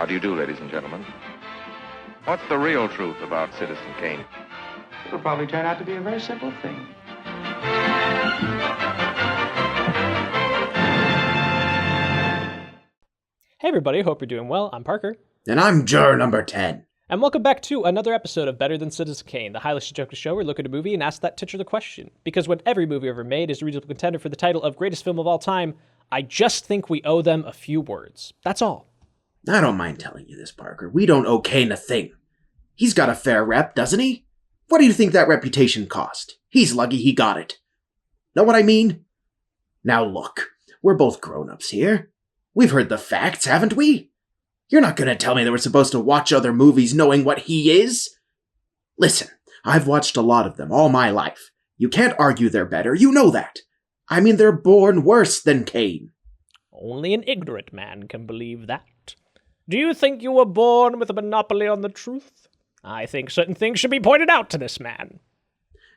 How do you do, ladies and gentlemen? What's the real truth about Citizen Kane? It'll probably turn out to be a very simple thing. Hey everybody, hope you're doing well. I'm Parker. And I'm juror number 10. And welcome back to another episode of Better Than Citizen Kane, the highly subjective show where we look at a movie and ask that titular question. Because when every movie ever made is a reasonable contender for the title of greatest film of all time, I just think we owe them a few words. That's all. I don't mind telling you this, Parker. We don't owe Kane a thing. He's got a fair rep, doesn't he? What do you think that reputation cost? He's lucky he got it. Know what I mean? Now look, we're both grown-ups here. We've heard the facts, haven't we? You're not gonna tell me that we're supposed to watch other movies knowing what he is? Listen, I've watched a lot of them all my life. You can't argue they're better, you know that. I mean, they're born worse than Kane. Only an ignorant man can believe that. Do you think you were born with a monopoly on the truth? I think certain things should be pointed out to this man.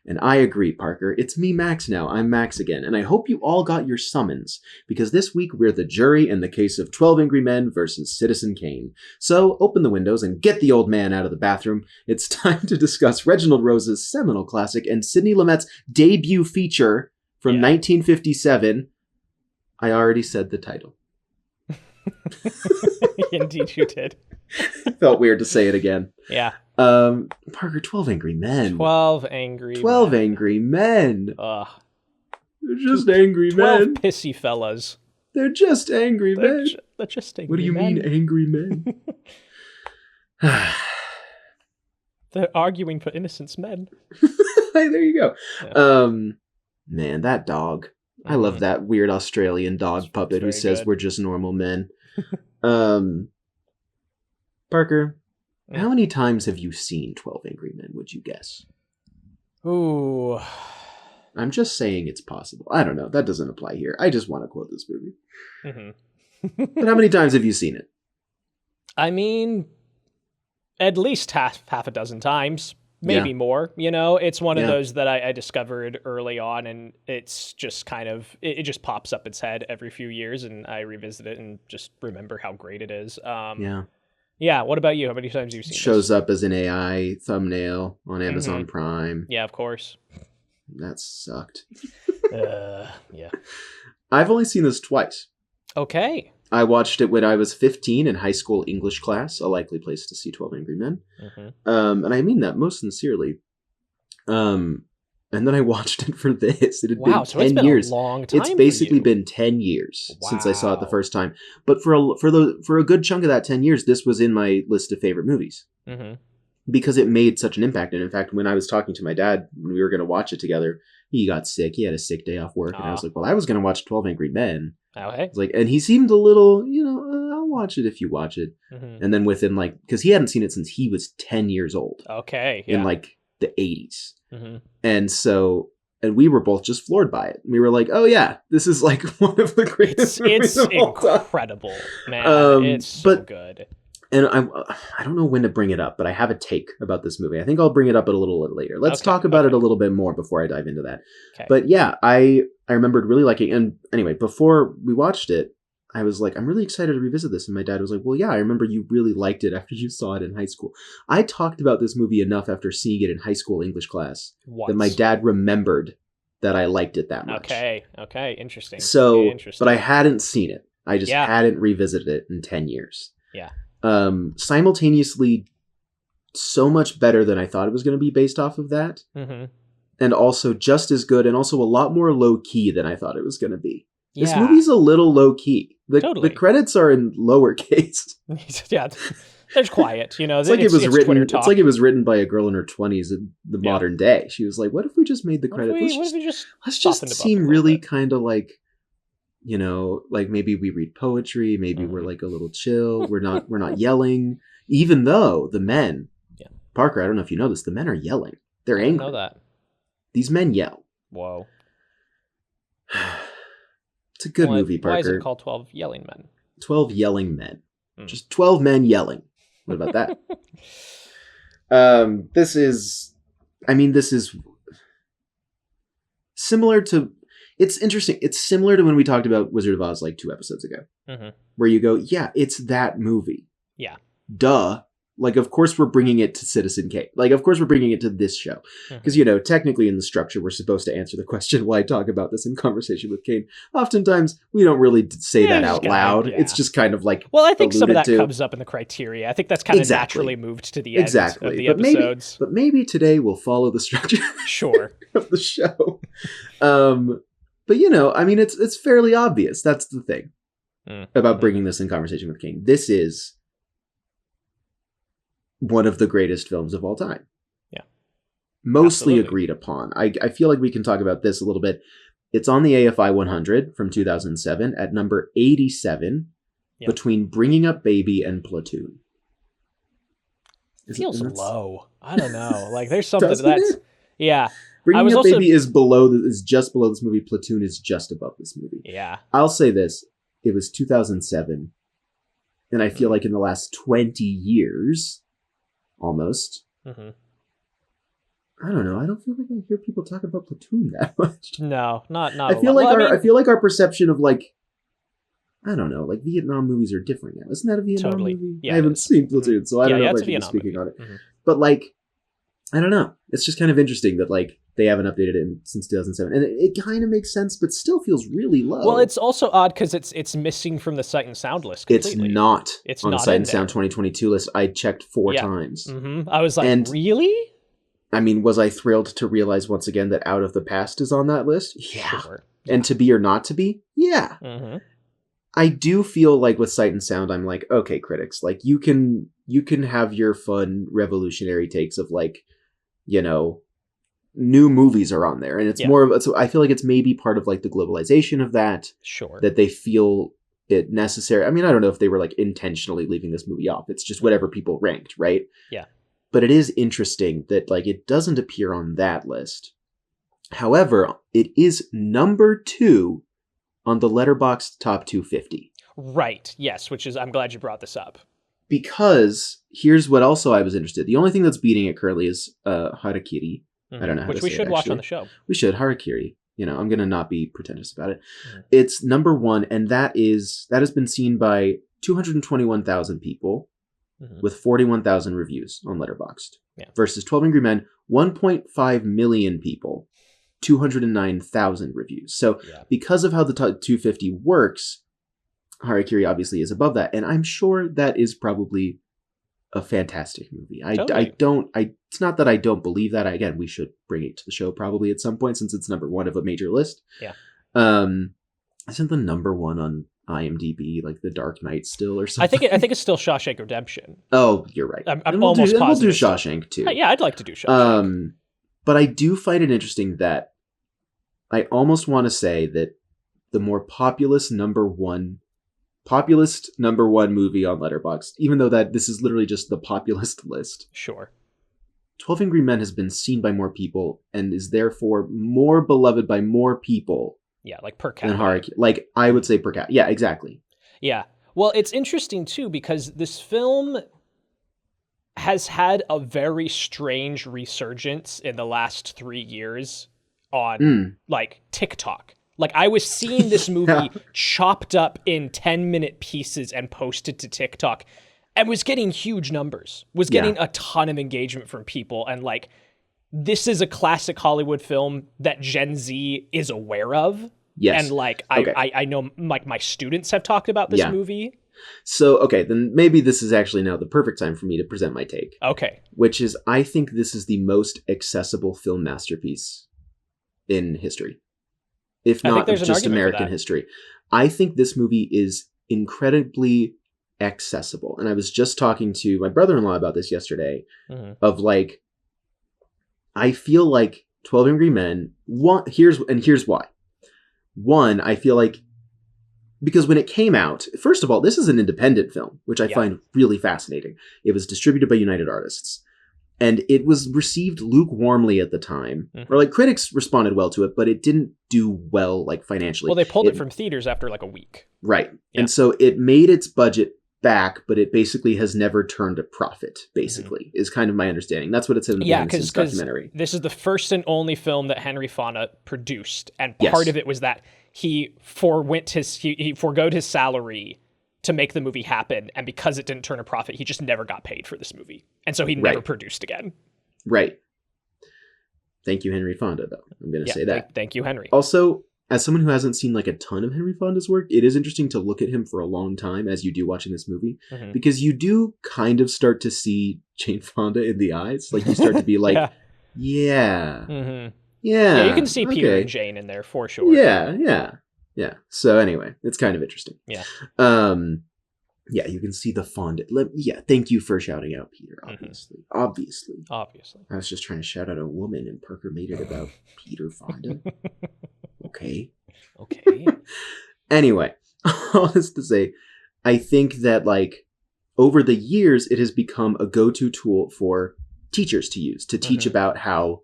And I agree, Parker. It's me, Max, now. I'm Max again, and I hope you all got your summons, because this week we're the jury in the case of 12 Angry Men versus Citizen Kane. So open the windows and get the old man out of the bathroom. It's time to discuss Reginald Rose's seminal classic and Sidney Lumet's debut feature from 1957. I already said the title. Indeed you did. Felt weird to say it again. Yeah. Parker, 12 Angry Men. 12 Angry 12 Men. Angry Men. Ugh. They're just angry 12 men. pissy fellas. They're just angry men. They're just angry What do you men. mean, angry men? They're arguing for innocence men. There you go. Yeah. Man, that dog. I love that weird Australian dog puppet who very says good. we're just normal men. Parker, how many times have you seen 12 Angry Men, would you guess? Ooh. I'm just saying it's possible. I don't know. That doesn't apply here. I just want to quote this movie. Mm-hmm. But how many times have you seen it? I mean, at least half a dozen times. Maybe Yeah. more, you know? It's one of Yeah. those that I discovered early on, and it's just kind of, it just pops up its head every few years, and I revisit it and just remember how great it is. Yeah. Yeah, what about you? How many times have you seen Shows up as an AI thumbnail on Amazon Prime. this? Yeah, of course. That sucked. Yeah. I've only seen this twice. Okay. I watched it when I was 15 in high school English class, a likely place to see 12 Angry Men. Mm-hmm. And I mean that most sincerely. And then I watched it for this. It had Wow, been so it's 10 been years. a long time. It's basically for you. been 10 years since I saw it the Wow. first time. But for a good chunk of that 10 years, this was in my list of favorite movies. Mm-hmm. Because it made such an impact. And in fact, when I was talking to my dad, when we were going to watch it together, he got sick. He had a sick day off work. And I was like, well, I was going to watch 12 Angry Men. Oh, hey. It's like, and he seemed a little, I'll watch it if you watch it. Mm-hmm. And then within because he hadn't seen it since he was 10 years old Okay, yeah. in the 80s. Mm-hmm. And we were both just floored by it. We were like, oh yeah, this is like one of the greatest movies It's of all time. incredible, man. It's so but- good. And I don't know when to bring it up, but I have a take about this movie. I think I'll bring it up a little later. Let's talk about it a little bit more before I dive into that. Okay. But yeah, I remembered really liking it. And anyway, before we watched it, I was like, I'm really excited to revisit this. And my dad was like, well, yeah, I remember you really liked it after you saw it in high school. I talked about this movie enough after seeing it in high school English class that my dad remembered that I liked it that much. Okay, interesting. So, Okay, interesting. but I hadn't seen it. I just Yeah. hadn't revisited it in 10 years. Yeah. Simultaneously, so much better than I thought it was going to be based off of that. Mm-hmm. And also just as good and also a lot more low-key than I thought it was going to be. This Yeah. movie's a little low-key. Totally. The credits are in lowercase. Yeah, there's quiet. You know, It's like it was it's written. Twitter It's talk. like it was written by a girl in her 20s in the Yeah. modern day. She was like, "What if we just made the What if credits? we just Let's softened just it up a seem little really bit?" kind of like, like maybe we read poetry. Maybe we're like a little chill. We're not yelling. Even though the men, Yeah. Parker, I don't know if you know this, the men are yelling. They're I didn't angry. know that. These men yell. Whoa. It's a good Why- movie, Parker. Why is it called 12 Yelling Men? 12 yelling men. Mm. Just 12 men yelling. What about that? This is similar to, it's interesting. It's similar to when we talked about Wizard of Oz like 2 episodes ago, Mm-hmm. where you go, yeah, it's that movie. Yeah. Duh. Like, of course we're bringing it to Citizen Kane. Like, of course we're bringing it to this show. Because, technically in the structure, we're supposed to answer the question, why talk about this in conversation with Kane? Oftentimes, we don't really say that out loud. It's just kind of like, well, I think some of that comes up in the criteria. I think that's kind of naturally moved to the end of the episodes. But maybe today we'll follow the structure sure. of the show. But, it's fairly obvious. That's the thing about bringing this in conversation with Kane. This is one of the greatest films of all time. Yeah. Mostly agreed upon. I feel like we can talk about this a little bit. It's on the AFI 100 from 2007 at number 87 between Bringing Up Baby and Platoon. It feels low. I don't know. Like, there's something that's... Yeah. Bringing Up Baby is just below this movie. Platoon is just above this movie. Yeah. I'll say this. It was 2007. And I feel like in the last 20 years... almost. I don't know. I don't feel like I hear people talk about Platoon that much. No, not. I feel like our perception of like, I don't know, like Vietnam movies are different now. Isn't that a Vietnam movie? Yeah, I haven't seen Platoon, so I don't know if I should be speaking on it. But like, I don't know. It's just kind of interesting that like they haven't updated it since 2007, and it kind of makes sense, but still feels really low. Well, it's also odd because it's missing from the Sight and Sound list completely. It's on the Sight and Sound 2022 list. I checked 4 times. I was like, really? I mean, was I thrilled to realize once again that Out of the Past is on that list? Yeah. Sure. And To Be or Not to Be? Yeah. I do feel like with Sight and Sound, I'm like, okay, critics, like you can have your fun revolutionary takes of like, new movies are on there, and it's more of I feel like it's maybe part of like the globalization of that. Sure. That they feel it necessary. I mean, I don't know if they were like intentionally leaving this movie off. It's just whatever people ranked, right? Yeah. But it is interesting that like it doesn't appear on that list. However, it is number 2 on the Letterboxd Top 250. Right. Yes, which is I'm glad you brought this up. Because here's what also I was interested. The only thing that's beating it currently is Harakiri. I don't know how which to we say should it, watch actually. on the show. We should. Harakiri. I'm going to not be pretentious about it. It's number 1, and that has been seen by 221,000 people with 41,000 reviews on Letterboxd. Versus 12 Angry Men, 1.5 million people, 209,000 reviews. So because of how the 250 works, Harakiri obviously is above that, and I'm sure that is probably a fantastic movie. It's not that I don't believe that. Again, we should bring it to the show probably at some point since it's number 1 of a major list. Yeah. Isn't the number 1 on IMDb like The Dark Knight still or something? I think it's still Shawshank Redemption. Oh, you're right. I'm almost positive. We'll do Shawshank too. Yeah, I'd like to do Shawshank. But I do find it interesting that I almost want to say that the more populist number one movie on Letterboxd, even though that this is literally just the populist list. Sure. 12 Angry Men has been seen by more people and is therefore more beloved by more people. Yeah, like per capita. Than Harakiri. Like, I would say per capita. Yeah, exactly. Yeah. Well, it's interesting, too, because this film has had a very strange resurgence in the last 3 years on, like, TikTok. Like, I was seeing this movie chopped up in 10-minute pieces and posted to TikTok and was getting huge numbers, was getting a ton of engagement from people. And, like, this is a classic Hollywood film that Gen Z is aware of. Yes. And, like, I know, like, my students have talked about this movie. So, okay, then maybe this is actually now the perfect time for me to present my take. Okay. Which is, I think this is the most accessible film masterpiece in history. If not just American history. I think this movie is incredibly accessible. And I was just talking to my brother-in-law about this yesterday, of like, I feel like 12 Angry Men, here's why. One, I feel like, because when it came out, first of all, this is an independent film, which I find really fascinating. It was distributed by United Artists. And it was received lukewarmly at the time. Or like critics responded well to it, but it didn't do well like financially. Well, they pulled it from theaters after like a week. Right. Yeah. And so it made its budget back, but it basically has never turned a profit, basically, is kind of my understanding. That's what it said in the documentary. This is the first and only film that Henry Fonda produced. And part of it was that he forgoed his salary to make the movie happen. And because it didn't turn a profit, he just never got paid for this movie. And so he never produced again. Right. Thank you, Henry Fonda, though. I'm going to say that. Thank you, Henry. Also, as someone who hasn't seen like a ton of Henry Fonda's work, it is interesting to look at him for a long time as you do watching this movie, because you do kind of start to see Jane Fonda in the eyes. Like you start to be like, yeah. Yeah, you can see Peter and Jane in there for sure. Yeah. So anyway, it's kind of interesting. Yeah. Yeah, you can see the Fonda. Thank you for shouting out Peter, obviously. I was just trying to shout out a woman and Parker made it about Peter Fonda. Okay. Anyway, all this to say, I think that like over the years, it has become a go-to tool for teachers to use to teach about how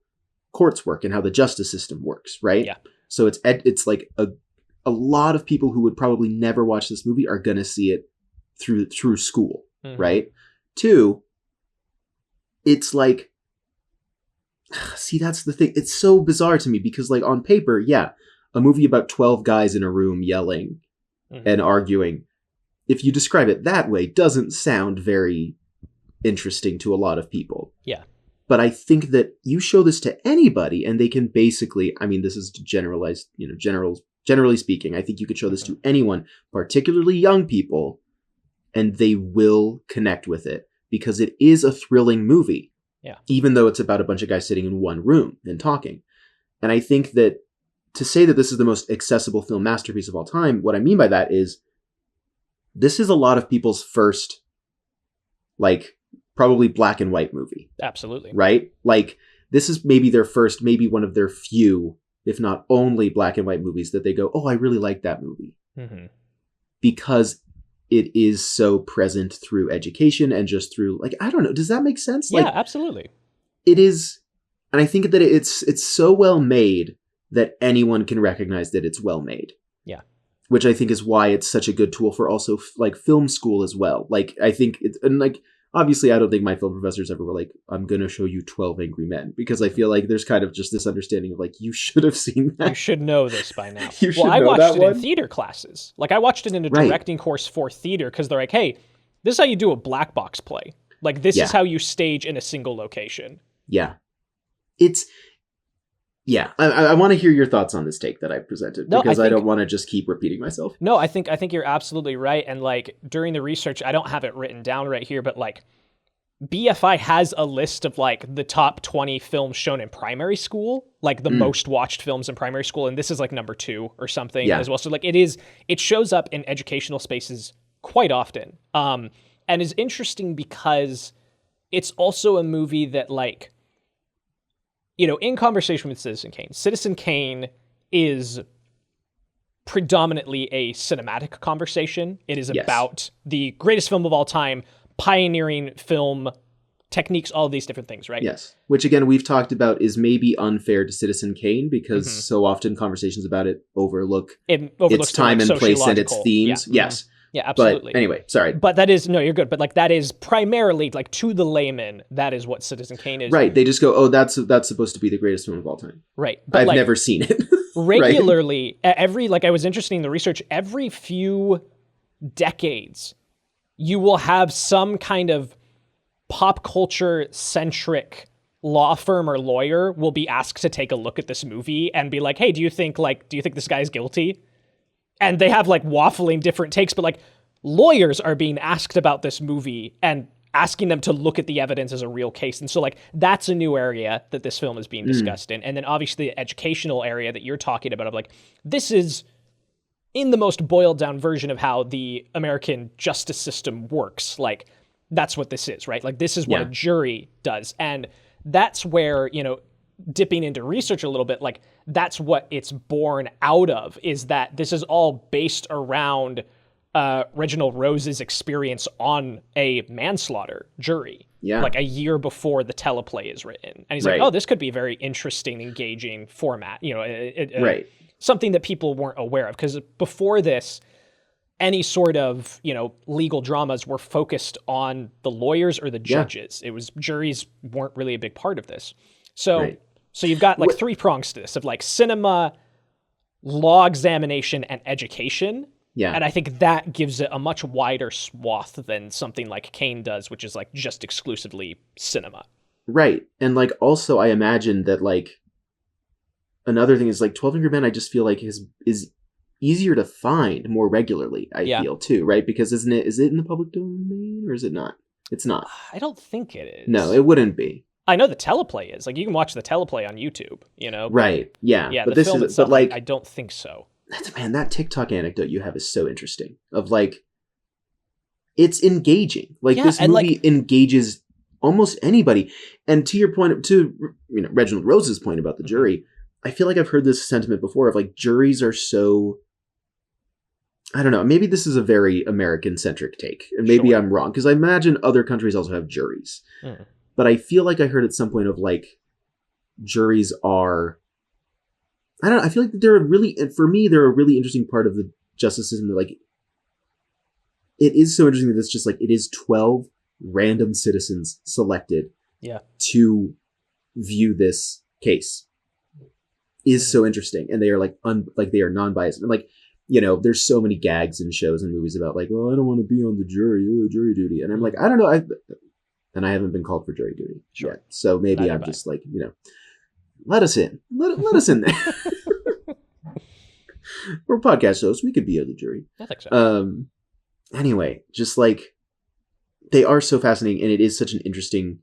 courts work and how the justice system works, right? Yeah. So it's like a lot of people who would probably never watch this movie are going to see it through school, right? 2, it's like, see, that's the thing. It's so bizarre to me because like on paper, a movie about 12 guys in a room yelling and arguing, if you describe it that way, doesn't sound very interesting to a lot of people. Yeah. But I think that you show this to anybody and they can basically, I mean, this is generalized, generally speaking, I think you could show this to anyone, particularly young people, and they will connect with it because it is a thrilling movie. Yeah. Even though it's about a bunch of guys sitting in one room and talking. And I think that to say that this is the most accessible film masterpiece of all time, what I mean by that is this is a lot of people's first, like, probably black and white movie. Absolutely. Right? Like, this is maybe their first, maybe one of their few, if not only black and white movies that they go, oh, I really like that movie. Because it is so present through education and just through, like, I don't know. Does that make sense? Yeah, like, absolutely. It is. And I think that it's so well made that anyone can recognize that it's well made. Yeah. Which I think is why it's such a good tool for also like film school as well. Like, I think it's, and like, obviously I don't think my film professors ever were like, I'm going to show you 12 Angry Men, because I feel like there's kind of just this understanding of like, you should have seen that. You should know this by now. I watched it in theater classes. Like I watched it in a directing course for theater because they're like, hey, this is how you do a black box play. Like this is how you stage in a single location. Yeah. I want to hear your thoughts on this take that I presented because I don't want to just keep repeating myself. No, I think you're absolutely right. And like during the research, I don't have it written down right here, but like BFI has a list of like the top 20 films shown in primary school, like the most watched films in primary school. And this is like number 2 or something as well. So like it shows up in educational spaces quite often. And is interesting because it's also a movie that like, in conversation with Citizen Kane is predominantly a cinematic conversation. It is about the greatest film of all time, pioneering film techniques, all of these different things, right? Yes. Which again, we've talked about is maybe unfair to Citizen Kane because so often conversations about it overlook its time and place and its themes. Yeah. Yes. Yeah, absolutely. But anyway, sorry. But that is, no, you're good. But like that is primarily like to the layman, that is what Citizen Kane is. Right. They just go, oh, that's supposed to be the greatest film of all time. Right. But I've never seen it. Regularly, I was interested in the research, every few decades, you will have some kind of pop culture centric law firm or lawyer will be asked to take a look at this movie and be like, hey, do you think this guy's guilty? And they have like waffling different takes, but like lawyers are being asked about this movie and asking them to look at the evidence as a real case. And so like, that's a new area that this film is being discussed in. And then obviously the educational area that you're talking about of like, this is in the most boiled down version of how the American justice system works. Like that's what this is, right? Like this is what a jury does. And that's where, dipping into research a little bit, like that's what it's born out of, is that this is all based around Reginald Rose's experience on a manslaughter jury, like a year before the teleplay is written. And he's like, oh, this could be a very interesting, engaging format, something that people weren't aware of. Because before this, any sort of, legal dramas were focused on the lawyers or the judges. It was juries weren't really a big part of this. So you've got like 3 prongs to this of like cinema, law examination, and education. Yeah. And I think that gives it a much wider swath than something like Kane does, which is like just exclusively cinema. Right. And like also I imagine that like another thing is like 12 Angry Men I just feel like is easier to find more regularly, I feel too, right? Because is it in the public domain or is it not? It's not. I don't think it is. No, it wouldn't be. I know the teleplay is. Like, you can watch the teleplay on YouTube, you know? Right. Yeah. Yeah, but the this film is itself, but like I don't think so. that TikTok anecdote you have is so interesting. Of like it's engaging. Like this movie engages almost anybody. And to your point, to Reginald Rose's point about the jury, I feel like I've heard this sentiment before of like juries are so, I don't know, maybe this is a very American-centric take, and maybe I'm wrong, because I imagine other countries also have juries. But I feel like I heard at some point of like, juries are, I don't know, I feel like they're for me, they're a really interesting part of the justice system. That like, it is so interesting that it's just like, it is 12 random citizens selected to view this case. Is so interesting, and they are like they are non-biased, and like there's so many gags in shows and movies about like, well, I don't want to be on the jury, jury duty, and I'm like, I don't know, I haven't been called for jury duty yet, so maybe I'm just like let us in, let us in there. We're a podcast hosts, we could be on the jury. I think so. Anyway, just like they are so fascinating, and it is such an interesting.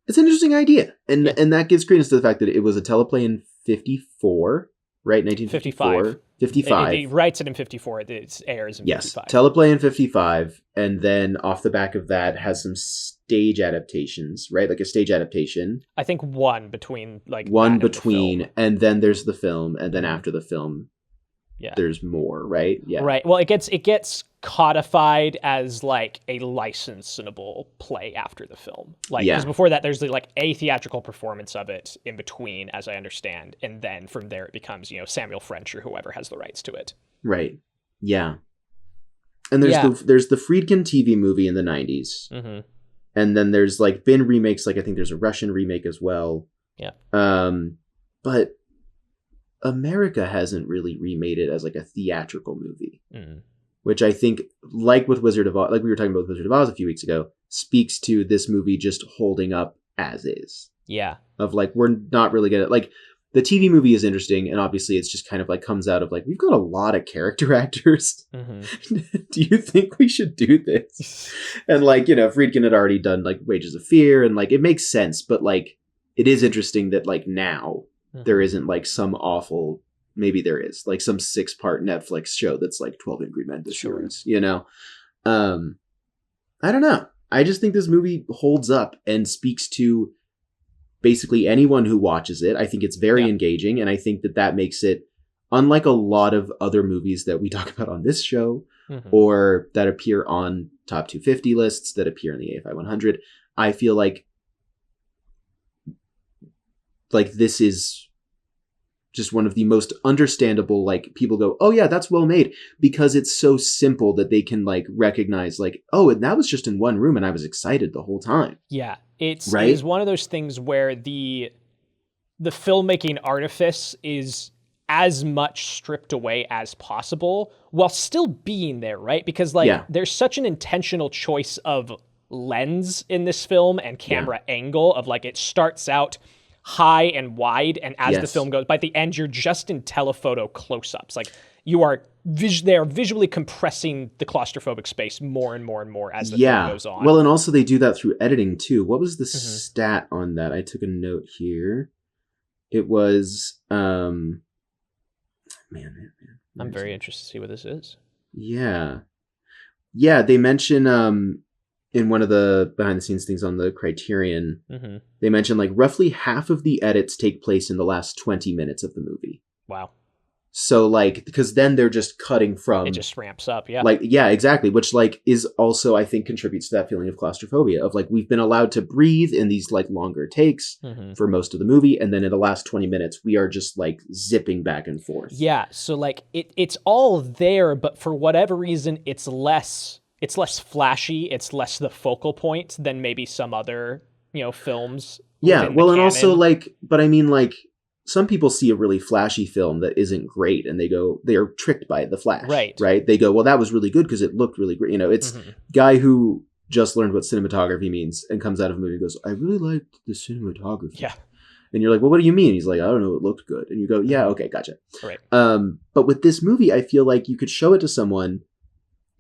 It's an interesting idea, and that gives credence to the fact that it was a teleplay in 54, right? 1954. 55. He writes it in 54. It airs in 55. Yes, teleplay in 55, and then off the back of that has some stage adaptations, right? Like a stage adaptation. I think one between, and then there's the film, and then after the film, there's more, right? Yeah. Right. Well, it gets codified as like a licensable play after the film. Like, because before that, there's like a theatrical performance of it in between, as I understand, and then from there it becomes Samuel French or whoever has the rights to it. Right. Yeah. And there's the Friedkin TV movie in the 90s, and then there's like been remakes. Like I think there's a Russian remake as well. Yeah. But America hasn't really remade it as like a theatrical movie, which I think, like with Wizard of Oz, like we were talking about with Wizard of Oz a few weeks ago, speaks to this movie just holding up as is. Yeah. Of like, we're not really gonna, like, the TV movie is interesting, and obviously it's just kind of like comes out of like, we've got a lot of character actors. Do you think we should do this? And like, Friedkin had already done like Wages of Fear, and like, it makes sense, but like, it is interesting that like now, there isn't like some awful, maybe there is like some 6-part Netflix show that's like 12 Angry Men the series, I don't know. I just think this movie holds up and speaks to basically anyone who watches it. I think it's very engaging, and I think that makes it, unlike a lot of other movies that we talk about on this show or that appear on top 250 lists, that appear in the AFI 100, I feel like this is just one of the most understandable, like, people go, oh yeah, that's well made, because it's so simple that they can like recognize like, oh, and that was just in one room and I was excited the whole time. Yeah. It is one of those things where the filmmaking artifice is as much stripped away as possible while still being there, right? Because like there's such an intentional choice of lens in this film and camera angle of like, it starts out high and wide, and as the film goes, by the end you're just in telephoto close-ups. Like they are visually compressing the claustrophobic space more and more and more as the film goes on. Well, and also they do that through editing too. What was the stat on that? I took a note here. It was man. I'm very interested to see what this is. Yeah, they mention in one of the behind the scenes things on the Criterion, they mentioned like roughly half of the edits take place in the last 20 minutes of the movie. Wow. So like, because then they're just cutting from, it just ramps up. Yeah. Like, yeah, exactly. Which like is also, I think, contributes to that feeling of claustrophobia of like, we've been allowed to breathe in these like longer takes for most of the movie. And then in the last 20 minutes, we are just like zipping back and forth. Yeah. So like it's all there, but for whatever reason, it's less flashy. It's less the focal point than maybe some other, films. Yeah. Well, and also like, but I mean like, some people see a really flashy film that isn't great and they are tricked by the flash. Right. They go, well, that was really good because it looked really great. It's guy who just learned what cinematography means and comes out of a movie and goes, I really liked the cinematography. Yeah. And you're like, well, what do you mean? He's like, I don't know. It looked good. And you go, yeah, okay, gotcha. Right. But with this movie, I feel like you could show it to someone,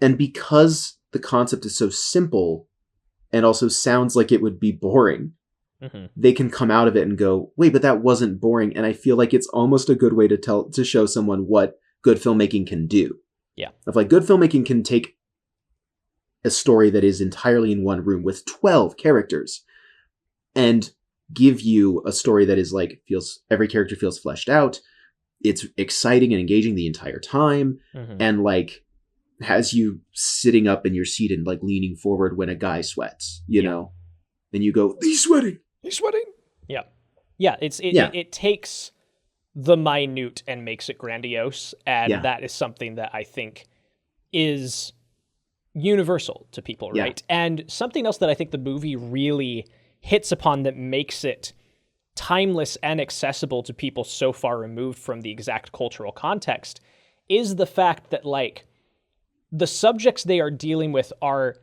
and because the concept is so simple and also sounds like it would be boring, they can come out of it and go, wait, but that wasn't boring. And I feel like it's almost a good way to show someone what good filmmaking can do. Yeah. Of like, good filmmaking can take a story that is entirely in one room with 12 characters and give you a story that is like, every character feels fleshed out. It's exciting and engaging the entire time. And like, has you sitting up in your seat and like leaning forward when a guy sweats, you know, and you go, he's sweating. Yeah. Yeah. It takes the minute and makes it grandiose. And that is something that I think is universal to people. Right. And something else that I think the movie really hits upon that makes it timeless and accessible to people so far removed from the exact cultural context is the fact that like the subjects they are dealing with are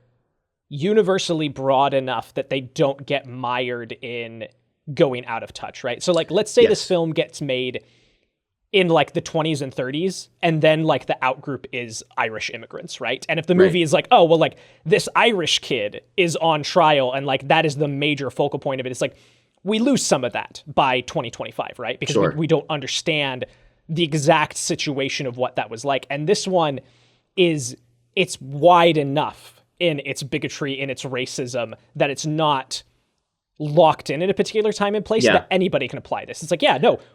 universally broad enough that they don't get mired in going out of touch, right? So like, let's say this film gets made in like the 20s and 30s, and then like the outgroup is Irish immigrants, right? And if the movie is like, oh, well, like this Irish kid is on trial and like that is the major focal point of it, it's like we lose some of that by 2025, right? Because we don't understand the exact situation of what that was like. And this one it's wide enough in its bigotry, in its racism, that it's not locked in a particular time and place that anybody can apply this. It's like,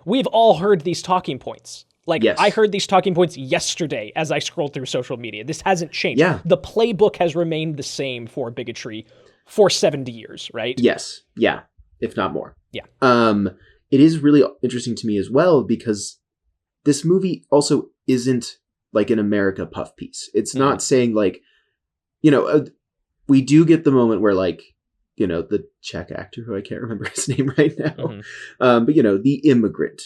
we've all heard these talking points. Like I heard these talking points yesterday as I scrolled through social media. This hasn't changed. Yeah. The playbook has remained the same for bigotry for 70 years, right? Yes. Yeah. If not more. Yeah. It is really interesting to me as well because this movie also isn't like an America puff piece. It's not saying like, we do get the moment where like, the Czech actor who I can't remember his name right now. But the immigrant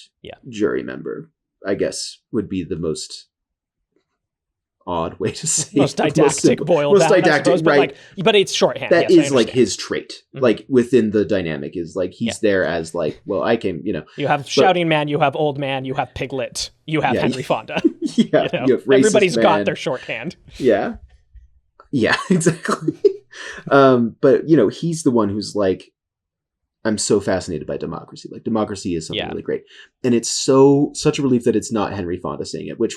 jury member, I guess, would be the most odd way to say most didactic boiled down, didactic, right? But it's shorthand. That is like his trait, like within the dynamic is like he's there as like, well, I came, You have shouting man, you have old man, you have piglet, you have Henry Fonda. You have everybody's man. Got their shorthand. Yeah, exactly. But he's the one who's like, I'm so fascinated by democracy. Like democracy is something really great, and it's such a relief that it's not Henry Fonda saying it, which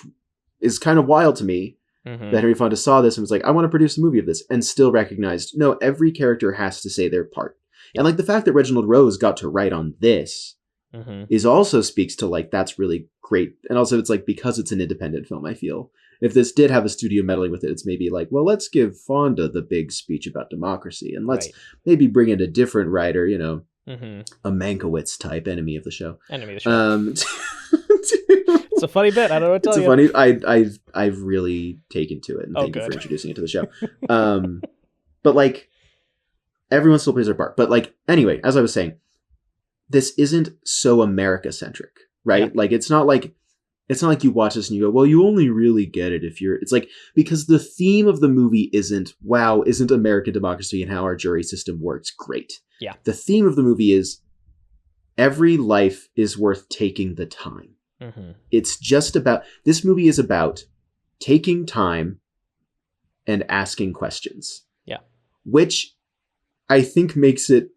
is kind of wild to me. That Henry Fonda saw this and was like, I want to produce a movie of this, and still recognized, no, every character has to say their part. And like the fact that Reginald Rose got to write on this is also speaks to like, that's really great. And also it's like, because it's an independent film, I feel if this did have a studio meddling with it, it's maybe like, well, let's give Fonda the big speech about democracy and let's maybe bring in a different writer, a Mankiewicz type, enemy of the show. It's a funny bit. I don't know what to tell you. It's funny. I've really taken to it, and thank you for introducing it to the show. But like, everyone still plays their part. But like, anyway, as I was saying, this isn't so America centric, right? Yeah. Like, it's not like you watch this and you go, well, you only really get it if you're. It's like, because the theme of the movie isn't American democracy and how our jury system works great. Yeah. The theme of the movie is every life is worth taking the time. It's just about, this movie is about taking time and asking questions. Yeah. Which I think makes it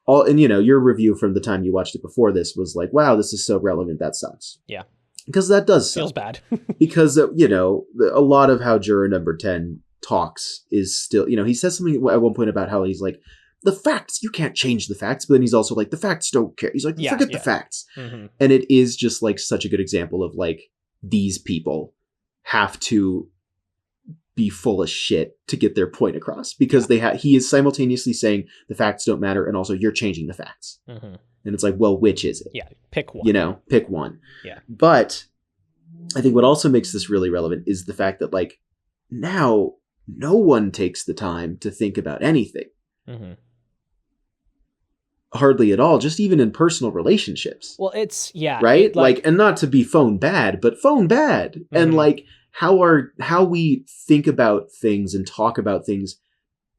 all, and your review from the time you watched it before this was like, wow, this is so relevant, that sucks. Yeah. Because that does suck. Feels bad. Because, a lot of how juror number 10 talks is still, he says something at one point about how he's like, the facts, you can't change the facts. But then he's also like, the facts don't care. He's like, forget the facts. And it is just like such a good example of like, these people have to be full of shit to get their point across because he is simultaneously saying the facts don't matter. And also you're changing the facts. And it's like, well, which is it? Yeah. Pick one. Pick one. Yeah. But I think what also makes this really relevant is the fact that like now no one takes the time to think about anything. hardly at all, just even in personal relationships. Well, it's, yeah. Right? Like, and not to be phone bad, but phone bad. Mm-hmm. And like how we think about things and talk about things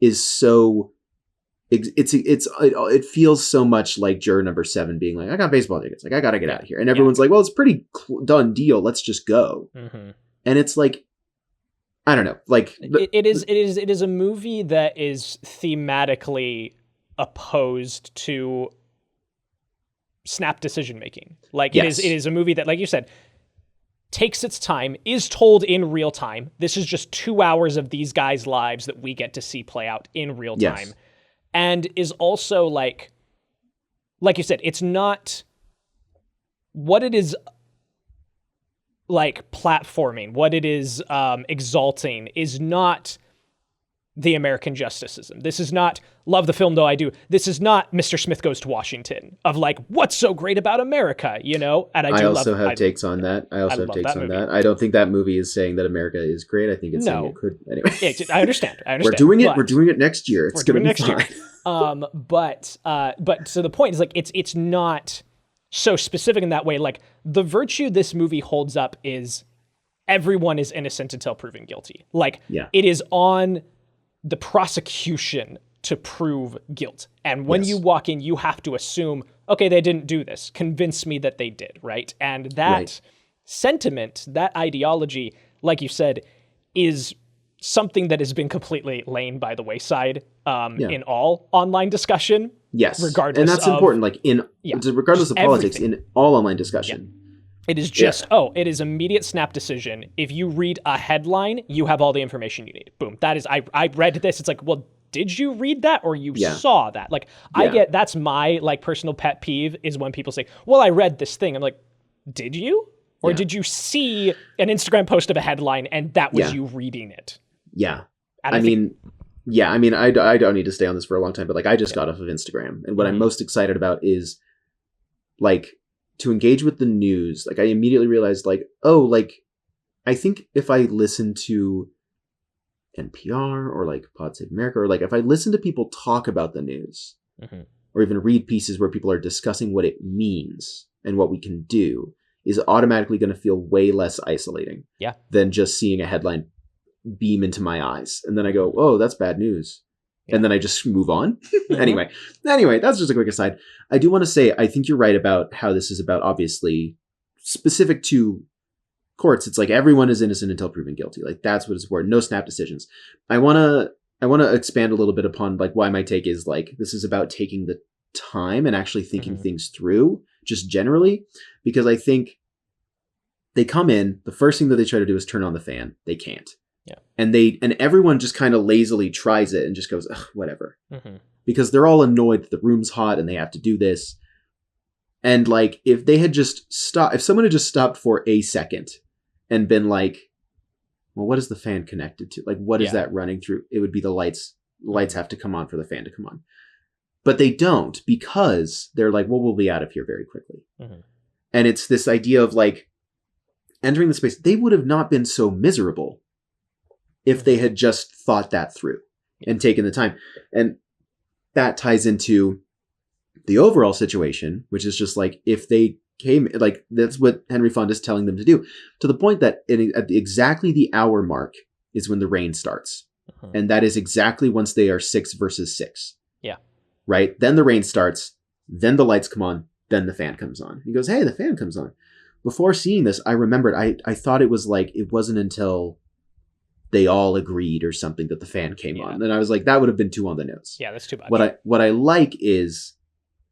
is so, it feels so much like juror number 7 being like, I got baseball tickets. Like, I got to get out of here. And everyone's like, well, it's pretty done deal. Let's just go. Mm-hmm. And it's like, I don't know. Like it is a movie that is thematically opposed to snap decision making. Like it is a movie that, like you said, takes its time, is told in real time. This is just 2 hours of these guys' lives that we get to see play out in real time. And is also like you said, it's not what it is like platforming, what it is exalting is not the American justice system. This is not, love the film though I do, this is not Mr. Smith Goes to Washington of like, what's so great about America, you know? And I also have takes on that. I also have takes on that. I don't think that movie is saying that America is great. I think it's saying it could. Anyway. I understand. We're doing it next year. It's going to be fine. But so the point is like, it's not so specific in that way. Like the virtue this movie holds up is everyone is innocent until proven guilty. Like it is on the prosecution to prove guilt. And when you walk in, you have to assume, okay, they didn't do this. Convince me that they did, right? And that sentiment, that ideology, like you said, is something that has been completely lain by the wayside in all online discussion. Yes. Regardless and that's important, like regardless of politics, in all online discussion. It is just, it is immediate snap decision. If you read a headline, you have all the information you need. Boom. That is, I read this. It's like, well, did you read that or you saw that? Like, that's my like personal pet peeve is when people say, well, I read this thing. I'm like, did you? Or did you see an Instagram post of a headline and that was you reading it? Yeah. I mean, I don't need to stay on this for a long time, but like I just got off of Instagram. And what I'm most excited about is like, to engage with the news. Like I immediately realized like, oh, like I think if I listen to NPR or like Pod Save America, or like if I listen to people talk about the news or even read pieces where people are discussing what it means and what we can do, is automatically going to feel way less isolating than just seeing a headline beam into my eyes. And then I go, oh, that's bad news. And then I just move on. Anyway, that's just a quick aside. I do want to say, I think you're right about how this is about, obviously, specific to courts. It's like everyone is innocent until proven guilty. Like that's what it's for. No snap decisions. I want to expand a little bit upon like why my take is like, this is about taking the time and actually thinking things through just generally, because I think they come in, the first thing that they try to do is turn on the fan. They can't. Yeah. And everyone just kind of lazily tries it and just goes, ugh, whatever. Because they're all annoyed that the room's hot and they have to do this. And like, if someone had just stopped for a second and been like, well, what is the fan connected to? Like, what is that running through? It would be the lights. The lights have to come on for the fan to come on. But they don't, because they're like, well, we'll be out of here very quickly. And it's this idea of like entering the space. They would have not been so miserable if they had just thought that through and taken the time. And that ties into the overall situation, which is just like, if they came, like, that's what Henry Fonda is telling them to do, to the point that at exactly the hour mark is when the rain starts. And that is exactly once they are 6 versus 6. Yeah. Right? Then the rain starts, then the lights come on, then the fan comes on. He goes, hey, the fan comes on. Before seeing this, I remembered, I thought it was like, it wasn't until they all agreed or something that the fan came on. And I was like, that would have been too on the nose. Yeah, that's too much. What I like is,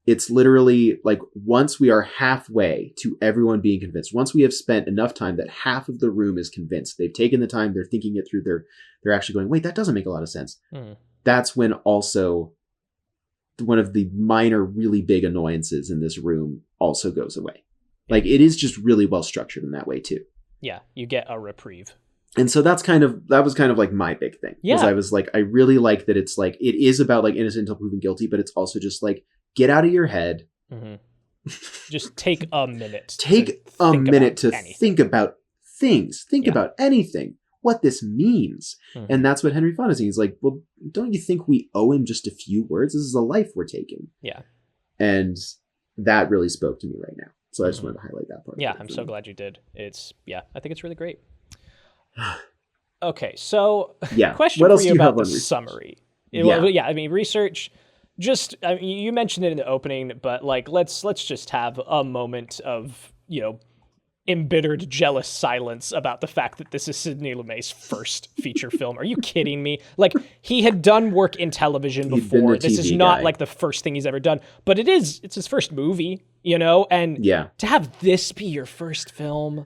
it's literally like, once we are halfway to everyone being convinced, once we have spent enough time that half of the room is convinced, they've taken the time, they're thinking it through, they're actually going, wait, that doesn't make a lot of sense. That's when also one of the minor, really big annoyances in this room also goes away. Like, it is just really well structured in that way too. Yeah, you get a reprieve. And so that was kind of like my big thing. Yeah. I was like, I really like that it's like, it is about like innocent until proven guilty, but it's also just like, get out of your head. Just take a minute. Take a minute to think about things. Think about anything. What this means. And that's what Henry Fonda is saying. He's like, well, don't you think we owe him just a few words? This is a life we're taking. Yeah. And that really spoke to me right now. So I just wanted to highlight that part. Yeah, I'm so glad you did. I think it's really great. Okay, so question what else for do you you have about the on research? summary. Yeah. I mean, research, just, I mean, you mentioned it in the opening, but like, let's just have a moment of, embittered, jealous silence about the fact that this is Sidney Lumet's first feature film. Are you kidding me? Like, he had done work in television before. This is not like the first thing he's ever done, but it's his first movie, and to have this be your first film,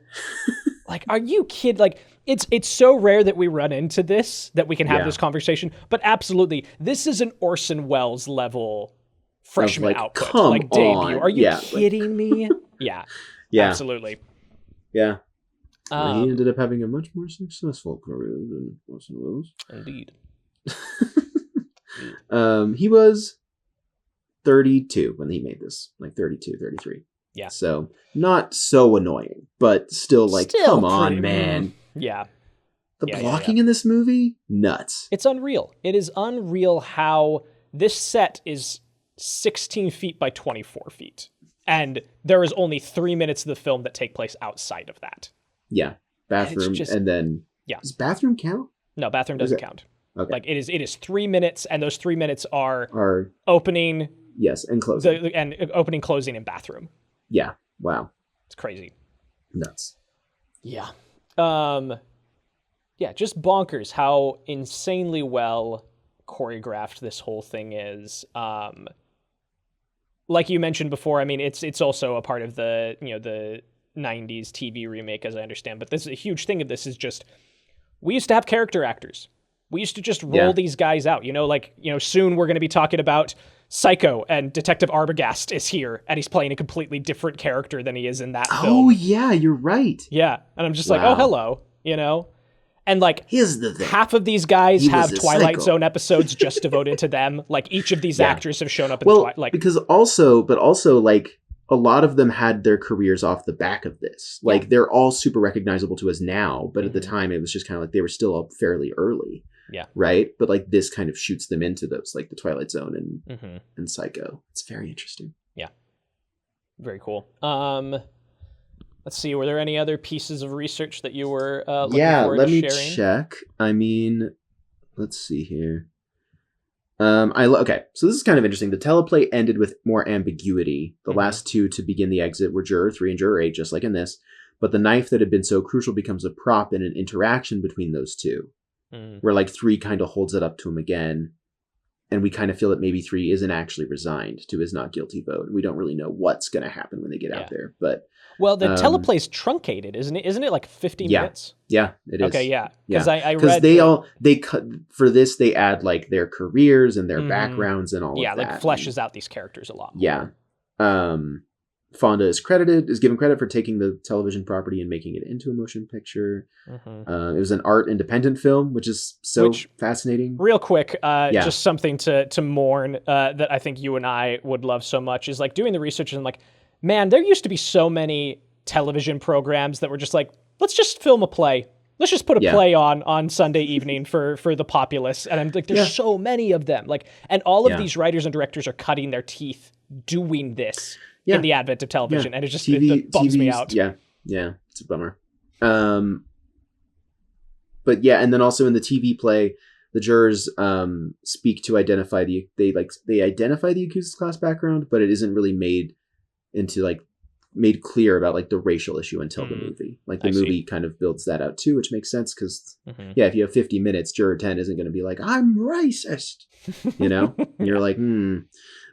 like, are you kidding? Like, it's so rare that we run into this, that we can have this conversation, but absolutely, this is an Orson Welles level freshman output, like debut. Are you kidding me? Yeah, absolutely. Yeah. He ended up having a much more successful career than Orson Welles. Indeed. He was 32 when he made this, like 32, 33. Yeah. So not so annoying, but still come on, man. Yeah. The blocking in this movie, nuts. It's unreal. It is unreal how this set is 16 feet by 24 feet. And there is only 3 minutes of the film that take place outside of that. Yeah. Bathroom, and then... Yeah. Does bathroom count? No, bathroom doesn't count. Okay. Like, it is 3 minutes, and those 3 minutes are opening... Yes, and closing. And opening, closing, and bathroom. Yeah. Wow. It's crazy. Nuts. Yeah. Just bonkers how insanely well choreographed this whole thing is. Like you mentioned before, I mean, it's also a part of the, the 90s TV remake, as I understand. But this is a huge thing of this is just, we used to have character actors. We used to just roll these guys out, soon we're going to be talking about Psycho, and Detective Arbogast is here, and he's playing a completely different character than he is in that film. Oh, yeah, you're right. Yeah, and I'm just like, oh, hello, And like, here's the thing. Half of these guys have Twilight Zone episodes just devoted to them. Like, each of these actors have shown up in Twilight. Like, because also, like, a lot of them had their careers off the back of this. Like, they're all super recognizable to us now, but at the time, it was just kind of like they were still up fairly early. Yeah. Right? But like, this kind of shoots them into those, like the Twilight Zone and Psycho. It's very interesting. Yeah. Very cool. Let's see. Were there any other pieces of research that you were looking forward to sharing? Let me check. I mean, let's see here. Okay, so this is kind of interesting. The teleplay ended with more ambiguity. The last two to begin the exit were Juror 3 and Juror 8, just like in this. But the knife that had been so crucial becomes a prop in an interaction between those two, where like 3 kind of holds it up to him again. And we kind of feel that maybe 3 isn't actually resigned to his not guilty vote. We don't really know what's going to happen when they get out there. But well, the teleplay's truncated, isn't it? Isn't it like 50 minutes? Yeah, it is. Okay, yeah. Because I read they cut for this. They add like their careers and their backgrounds and all of that. Yeah, like fleshes out these characters a lot more. Yeah. Fonda is given credit for taking the television property and making it into a motion picture. It was an art independent film, which is fascinating. Real quick, just something to mourn that I think you and I would love so much is like doing the research and like, man, there used to be so many television programs that were just like, let's just film a play. Let's just put a play on Sunday evening for the populace. And I'm like, there's so many of them. Like, and all of these writers and directors are cutting their teeth doing this. In the advent of television, and it just it bums me out. Yeah, it's a bummer. But yeah, and then also in the TV play, the jurors speak to identify they identify the accused's class background, but it isn't really made clear about like the racial issue until the movie. Like the movie kind of builds that out too, which makes sense because if you have 50 minutes, juror 10 isn't going to be like, I'm racist, And you're like,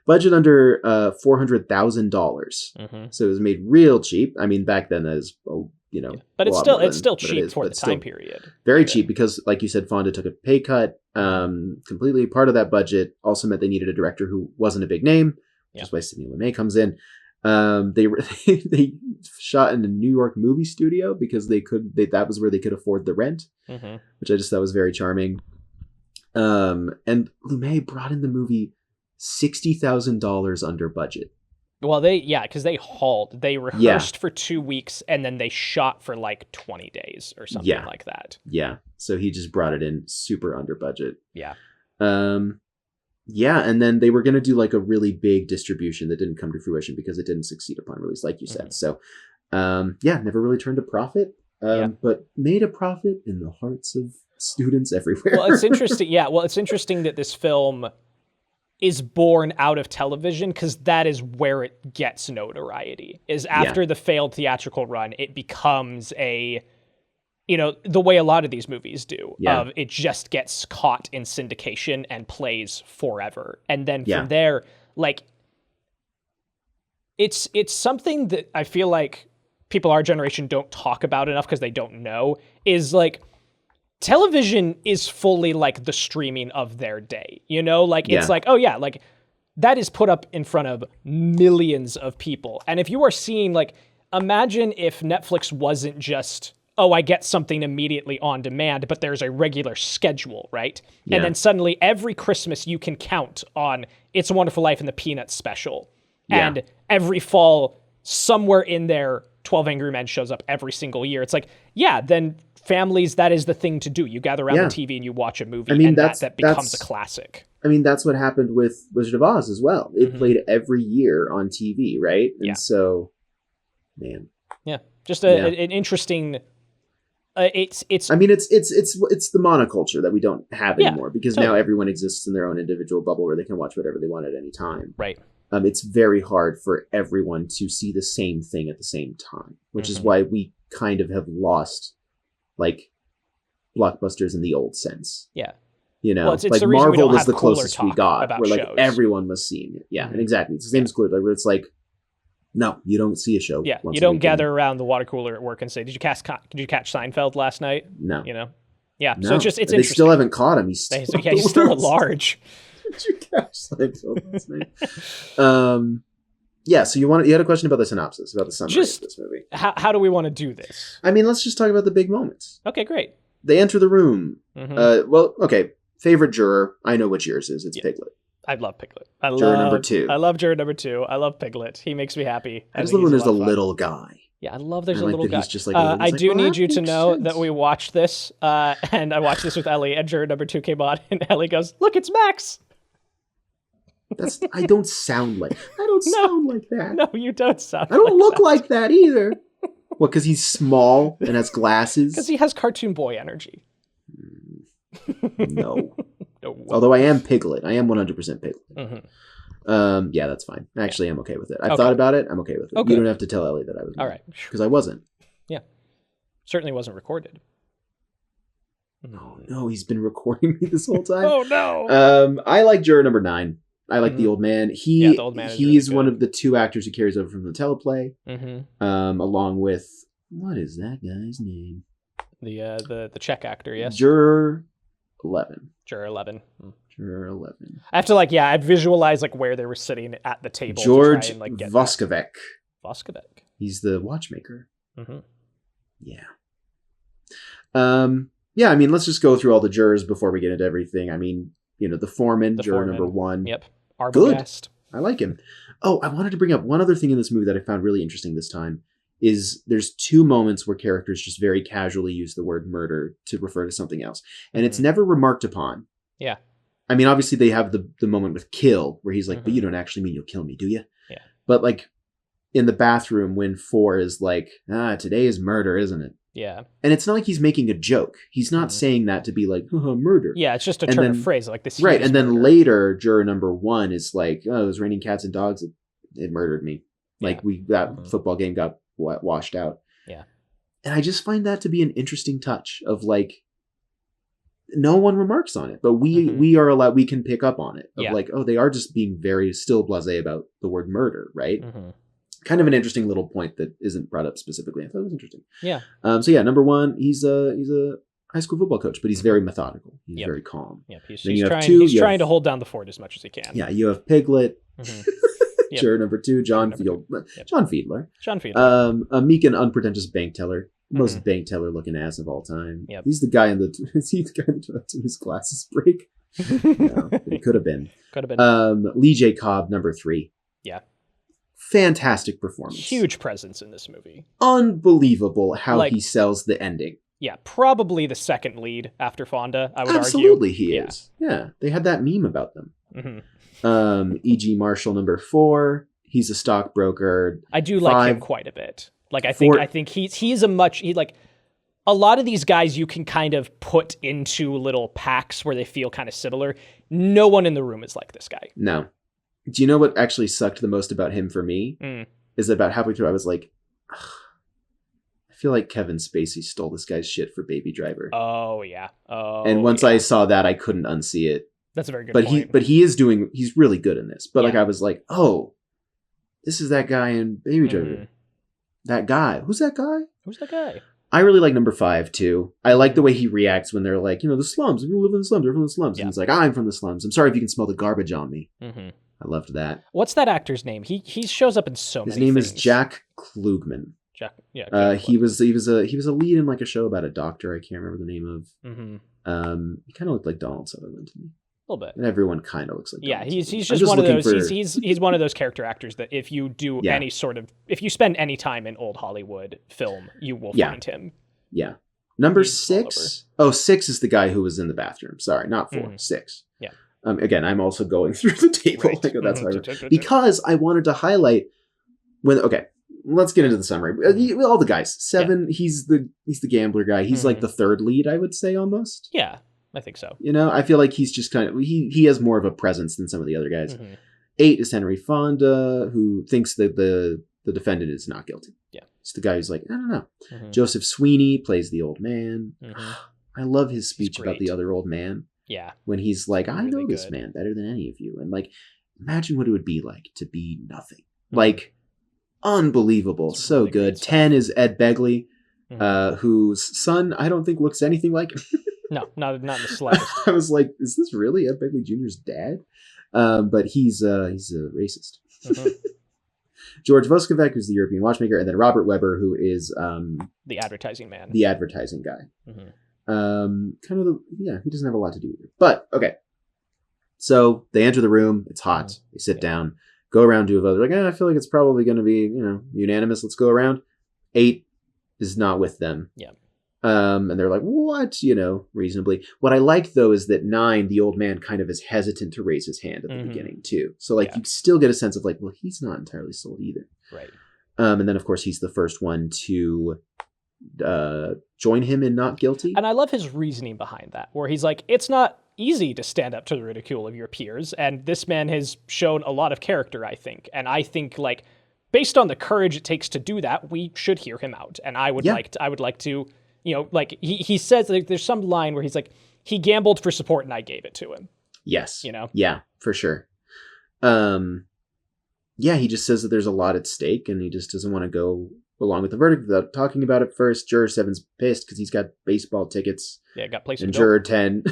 Budget under $400,000, so it was made real cheap. I mean, back then that is, but it's still cheap for the time period. Very cheap because, like you said, Fonda took a pay cut. Completely part of that budget also meant they needed a director who wasn't a big name, which is why Sidney Lumet comes in. They shot in a New York movie studio because that was where they could afford the rent, which I just thought was very charming. And Lumet brought in the movie $60,000 under budget. Well, because they rehearsed for 2 weeks and then they shot for like 20 days or something like that. Yeah. So he just brought it in super under budget. Yeah. Yeah, and then they were going to do like a really big distribution that didn't come to fruition because it didn't succeed upon release, like you said. So, never really turned a profit, but made a profit in the hearts of students everywhere. Well, it's interesting. Yeah, well, it's interesting that this film is born out of television because that is where it gets notoriety. Is after the failed theatrical run, it becomes a, the way a lot of these movies do. Of it just gets caught in syndication and plays forever, and then from there, like, it's something that I feel like people our generation don't talk about enough because they don't know. Is like, television is fully like the streaming of their day, it's like, oh yeah, like that is put up in front of millions of people. And if you are seeing, like, imagine if Netflix wasn't just, oh, I get something immediately on demand, but there's a regular schedule, right? Yeah. And then suddenly every Christmas you can count on It's a Wonderful Life and the Peanuts special. Yeah. And every fall, somewhere in there, 12 Angry Men shows up every single year. It's like, then families, that is the thing to do. You gather around the TV and you watch a movie, and that becomes a classic. I mean, that's what happened with Wizard of Oz as well. It played every year on TV, right? And so, man. Yeah, just an interesting... It's. I mean, it's the monoculture that we don't have anymore because now everyone exists in their own individual bubble where they can watch whatever they want at any time. Right. It's very hard for everyone to see the same thing at the same time, which is why we kind of have lost, like, blockbusters in the old sense. Yeah. Well, it's like Marvel was the closest we got, where like everyone was seeing it. Yeah, and exactly. It's the same as Cooler, like, where it's like, no, you don't see a show. Yeah, you don't gather around the water cooler at work and say, "Did you catch Seinfeld last night?" No, Yeah. No. So it's they interesting. Still haven't caught him. He's still at large. Did you catch Seinfeld last night? Yeah. So you had a question about the synopsis, about the summary of this movie. How do we want to do this? I mean, let's just talk about the big moments. Okay, great. They enter the room. Okay. Favorite juror. I know which yours is. It's Piglet. I love Piglet. Juror number 2. I love juror number 2. I love Piglet. He makes me happy. I just love when there's a little guy. Yeah, I love there's a little guy. He's just like I do need you to know that we watched this, and I watched this with Ellie, and juror number 2 came on, and Ellie goes, "Look, it's Max." I don't sound like that. No, you don't sound. I don't look like that either. What? Because he's small and has glasses. Because he has cartoon boy energy. No. Although I am Piglet. I am 100% Piglet. Yeah, that's fine. Actually, I'm okay with it. I've thought about it. I'm okay with it. Okay. You don't have to tell Ellie that I was. All right. Because I wasn't. Yeah. Certainly wasn't recorded. Oh, no. He's been recording me this whole time. Oh, no. I like juror number 9. I like the old man. The old man he's really one of the 2 actors who carries over from the teleplay. Along with, what is that guy's name? The Czech actor, yes. Juror 11. Juror 11. Juror 11. I have to I visualize where they were sitting at the table. George to try and, get Voskovec. Voskovec. He's the watchmaker. Yeah. Yeah, I mean, let's just go through all the jurors before we get into everything. I mean, the foreman, juror number 1. Yep. Arbogast. Good. I like him. Oh, I wanted to bring up one other thing in this movie that I found really interesting this time. Is there's 2 moments where characters just very casually use the word murder to refer to something else. And it's never remarked upon. Yeah. I mean, obviously they have the moment with kill where he's like, but you don't actually mean you'll kill me, do you? Yeah. But like in the bathroom when 4 is like, today is murder, isn't it? Yeah. And it's not like he's making a joke. He's not saying that to be like, murder. Yeah, it's just a turn of phrase like this. Right. And then later, juror number 1 is like, it was raining cats and dogs. It murdered me. Like that football game got washed out. Yeah. And I just find that to be an interesting touch of like, no one remarks on it, but we are allowed, we can pick up on it of like, they are just being very still blasé about the word murder. Right. Kind of an interesting little point that isn't brought up specifically. I thought it was interesting. Yeah. So yeah, number 1, he's a high school football coach, but he's very methodical. He's very calm. Yep. He's trying to hold down the fort as much as he can. Yeah. You have Piglet. Juror number 2, John Fiedler. A meek and unpretentious bank teller. Most bank teller looking ass of all time. Yep. He's the guy is he the guy that his glasses break? No, it could have been. Lee J. Cobb, number 3. Yeah. Fantastic performance. Huge presence in this movie. Unbelievable how he sells the ending. Yeah, probably the second lead after Fonda, I would argue. Absolutely he is. Yeah, they had that meme about them. E.G. Marshall number 4. He's a stockbroker. I do like him quite a bit. Like I think he's a lot of these guys you can kind of put into little packs where they feel kind of similar. No one in the room is like this guy. No. Do you know what actually sucked the most about him for me? Is that about halfway through I was like, I feel like Kevin Spacey stole this guy's shit for Baby Driver. Oh yeah. And once I saw that, I couldn't unsee it. That's a very good point. He's really good in this. But like I was like, oh, this is that guy in Baby Driver. That guy. Who's that guy? Who's that guy? I really like number 5 too. I like the way he reacts when they're like, the slums. People live in the slums. They're from the slums. And he's like, I'm from the slums. I'm sorry if you can smell the garbage on me. I loved that. What's that actor's name? He shows up in so many things. His name is Jack Klugman. He was a lead in like a show about a doctor. I can't remember the name of. He kind of looked like Donald Sutherland to me. A little bit. And everyone kind of looks like Donald he's Sutherland. just one of those. He's one of those character actors that if you do if you spend any time in old Hollywood film, you will find him. Yeah. Number 6. Oh, 6 is the guy who was in the bathroom. Sorry, not 4. 6. Yeah. Again, I'm also going through the table. Right. That's how because I wanted to highlight let's get into the summary. All the guys. 7. He's the gambler guy. He's like the third lead, I would say, almost. Yeah, I think so. I feel like he's just kind of he has more of a presence than some of the other guys. 8 is Henry Fonda, who thinks that the defendant is not guilty. Yeah. It's the guy who's like, I don't know. Joseph Sweeney plays the old man. I love his speech about the other old man. Yeah. When he's like, I know this man better than any of you. And like, imagine what it would be like to be nothing. Like, unbelievable. It's so really good. 10 is Ed Begley, whose son I don't think looks anything like him. No, not in the slightest. I was like, is this really Ed Begley Jr.'s dad? But he's a racist. George Voskovic, who's the European watchmaker, and then Robert Webber, who is the advertising man, the advertising guy. He doesn't have a lot to do with it. But okay, so they enter the room. It's hot. They sit down, go around, do a vote. They're like, I feel like it's probably going to be unanimous. Let's go around. 8 is not with them. Yeah. And they're like, what? Reasonably. What I like, though, is that 9, the old man, kind of is hesitant to raise his hand at the beginning, too. So, you still get a sense of, well, he's not entirely sold either. Right. And then, of course, he's the first one to join him in not guilty. And I love his reasoning behind that, where he's like, it's not easy to stand up to the ridicule of your peers. And this man has shown a lot of character, I think. And I think, based on the courage it takes to do that, we should hear him out. And I would like to... he says there's some line where he's like, he gambled for support and I gave it to him. Yes. Yeah, for sure. He just says that there's a lot at stake and he just doesn't want to go along with the verdict without talking about it first. Juror 7's pissed because he's got baseball tickets. Yeah, got places. And Juror 10,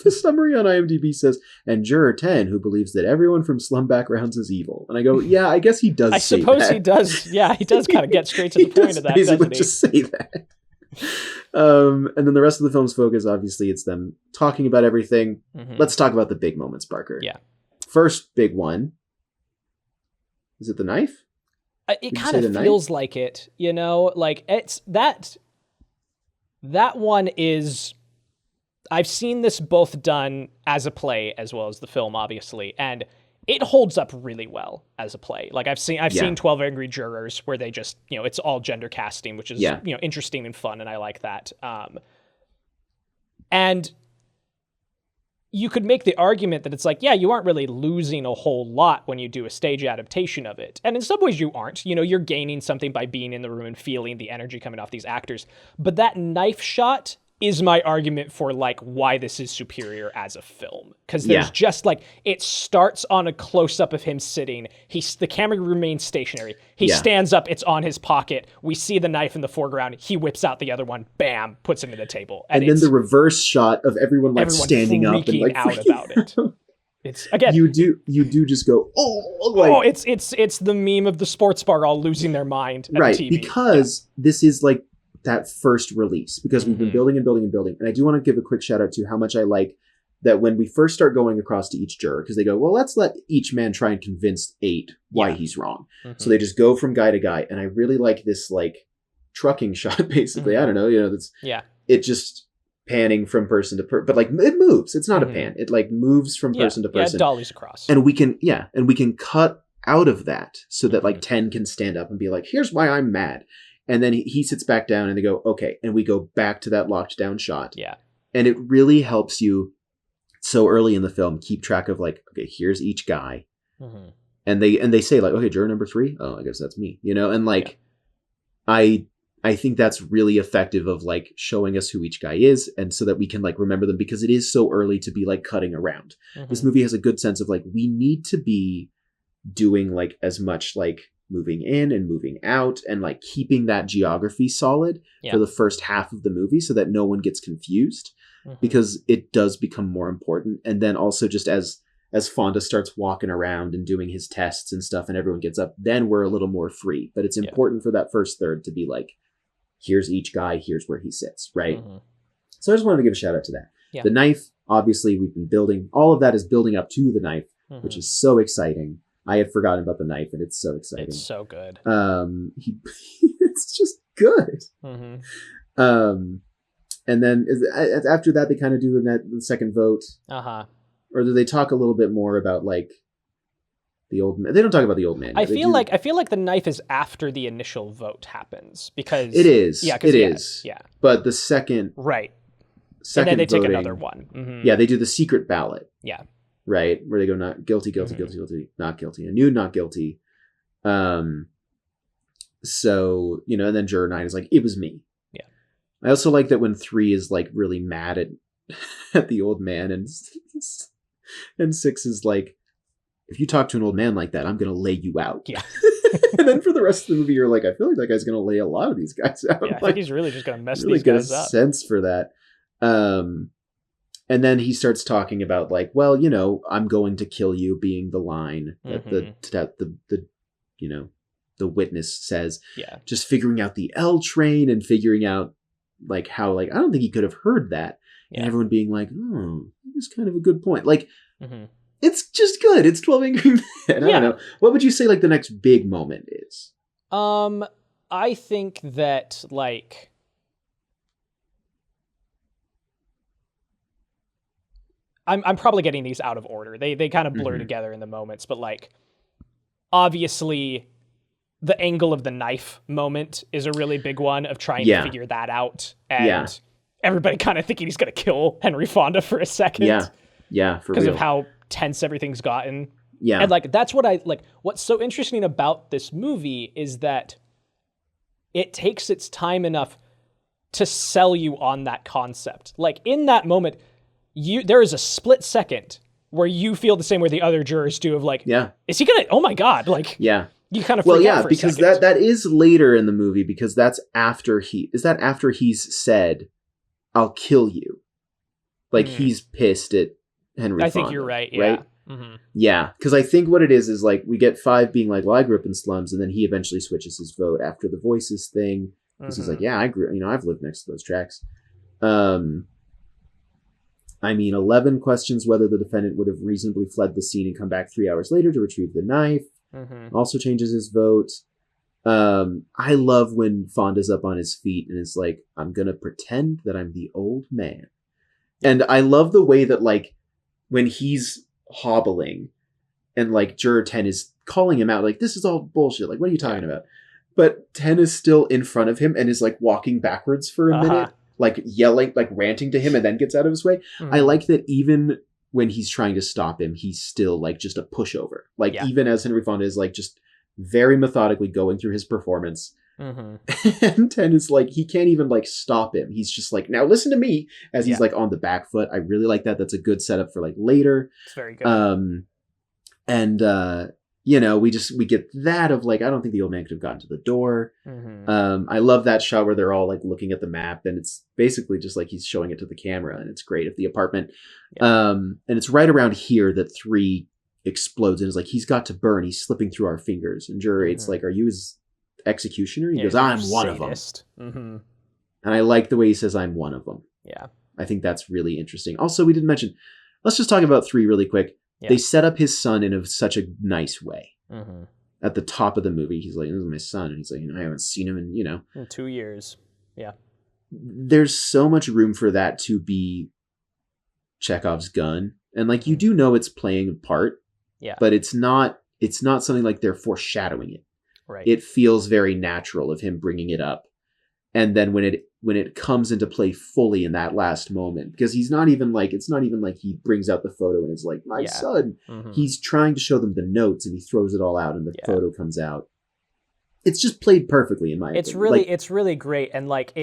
the summary on IMDb says, and Juror 10, who believes that everyone from slum backgrounds is evil. And I go, yeah, I guess he does I say suppose that. He does. Yeah, he does kind of get straight to the point of that, basically doesn't he? Just say that. And then the rest of the film's focus, obviously, it's them talking about everything. Let's talk about the big moments, Parker. Yeah. First big one. Is it the knife? It kind of feels like it, it's that one is, I've seen this both done as a play as well as the film, obviously, and it holds up really well as a play. I've seen 12 Angry Jurors where they just, it's all gender casting, which is, interesting and fun. And I like that. And you could make the argument that it's you aren't really losing a whole lot when you do a stage adaptation of it. And in some ways you aren't, you're gaining something by being in the room and feeling the energy coming off these actors. But that knife shot is my argument for why this is superior as a film. Because there's just it starts on a close-up of him sitting. The camera remains stationary. He stands up, it's on his pocket. We see the knife in the foreground. He whips out the other one, bam, puts it in the table. And then the reverse shot of everyone standing up and out about it. It's again, you do just go, it's the meme of the sports bar all losing their mind at right, the TV. Because this is that first release, because we've been building and building and building. And I do want to give a quick shout out to how much I like that when we first start going across to each juror, because they go, well, let's let each man try and convince 8 why he's wrong. So they just go from guy to guy. And I really like this trucking shot, basically. I don't know, that's it just panning from person to person, but like it moves. It's not a pan. It like moves from person to person. Yeah, dollies across. And we can cut out of that so that like 10 can stand up and be like, here's why I'm mad. And then he sits back down and they go, okay. And we go back to that locked down shot. Yeah. And it really helps you so early in the film keep track of like, okay, here's each guy. Mm-hmm. And they say like, okay, juror number 3. Oh, I guess that's me, and like, I think that's really effective of like showing us who each guy is. And so that we can like remember them because it is so early to be like cutting around. Mm-hmm. This movie has a good sense of like, we need to be doing like as much like moving in and moving out and like keeping that geography solid for the first half of the movie so that no one gets confused because it does become more important. And then also just as Fonda starts walking around and doing his tests and stuff and everyone gets up, then we're a little more free. But it's important for that first third to be like, here's each guy, here's where he sits, right? Mm-hmm. So I just wanted to give a shout out to that. Yeah. The knife, obviously, we've been building. All of that is building up to the knife, which is so exciting. I had forgotten about the knife, and it's so exciting. It's so good. It's just good. Mm-hmm. And then after that, they kind of do the second vote. Uh-huh. Or do they talk a little bit more about like the old man? They don't talk about the old man. I feel like the knife is after the initial vote happens because it is. Yeah, it is. Yeah. But the second, right? Second, and then they voting, take another one. Mm-hmm. Yeah, they do the secret ballot. Yeah. Right, where they go not guilty, guilty, guilty, guilty, not guilty, and you not guilty. So and then juror 9 is like, it was me. Yeah. I also like that when 3 is like really mad at the old man, and 6 is like, if you talk to an old man like that, I'm gonna lay you out. Yeah. And then for the rest of the movie, you're like, I feel like that guy's gonna lay a lot of these guys out. Yeah, I think he's really just gonna mess really these guys up. Sense for that. And then he starts talking about like, well, I'm going to kill you, being the line that the witness says. Yeah. Just figuring out the L train and figuring out like how like I don't think he could have heard that. Yeah. And everyone being like, oh, that's kind of a good point. Like, it's just good. It's 12 Angry Men. I don't know. What would you say like the next big moment is? I think that like. I'm probably getting these out of order. They kind of blur together in the moments, but like obviously the angle of the knife moment is a really big one of trying to figure that out. And everybody kind of thinking he's going to kill Henry Fonda for a second. Yeah. Yeah. Because of how tense everything's gotten. Yeah. And like, that's what I like. What's so interesting about this movie is that it takes its time enough to sell you on that concept. Like in that moment, there is a split second where you feel the same way the other jurors do of like, is he gonna? Oh my god! Like, you kind of freak out for because a second. that is later in the movie because that's after he's said, "I'll kill you," like he's pissed at Henry. I think you're right. Yeah. Right? Mm-hmm. Yeah, because I think what it is like we get 5 being like, "Well, I grew up in slums," and then he eventually switches his vote after the voices thing because he's like, "Yeah, I grew. I've lived next to those tracks." 11 questions whether the defendant would have reasonably fled the scene and come back 3 hours later to retrieve the knife. Also changes his vote. I love when Fonda's up on his feet and is like, I'm going to pretend that I'm the old man. And I love the way that like when he's hobbling and like juror 10 is calling him out, like, this is all bullshit. Like, what are you talking about? But 10 is still in front of him and is like walking backwards for a minute. Like yelling, like ranting to him and then gets out of his way. I like that even when he's trying to stop him, he's still like just a pushover. Like even as Henry Fonda is like just very methodically going through his performance. And 10 is like, he can't even like stop him. He's just like, now listen to me as he's like on the back foot. I really like that. That's a good setup for like later. It's very good. We get that of like, I don't think the old man could have gotten to the door. I love that shot where they're all like looking at the map and it's basically just like he's showing it to the camera and it's great at the apartment. And it's right around here that 3 explodes and is like, he's got to burn. He's slipping through our fingers. And juror 8's like, are you his executioner? He goes, I'm one of them. And I like the way he says, I'm one of them. Yeah. I think that's really interesting. Also, we didn't mention, let's just talk about 3 really quick. Yeah. They set up his son in such a nice way. At the top of the movie, he's like, this is my son. And he's like, I haven't seen him in, in 2 years. Yeah. there's so much room for that to be Chekhov's gun. And like, you do know it's playing a part, but it's not something like they're foreshadowing it. Right. It feels very natural of him bringing it up. And then when it comes into play fully in that last moment, because it's not even like he brings out the photo and is like, my son. Mm-hmm. He's trying to show them the notes and he throws it all out and the photo comes out. It's just played perfectly in my opinion. It's really great. And like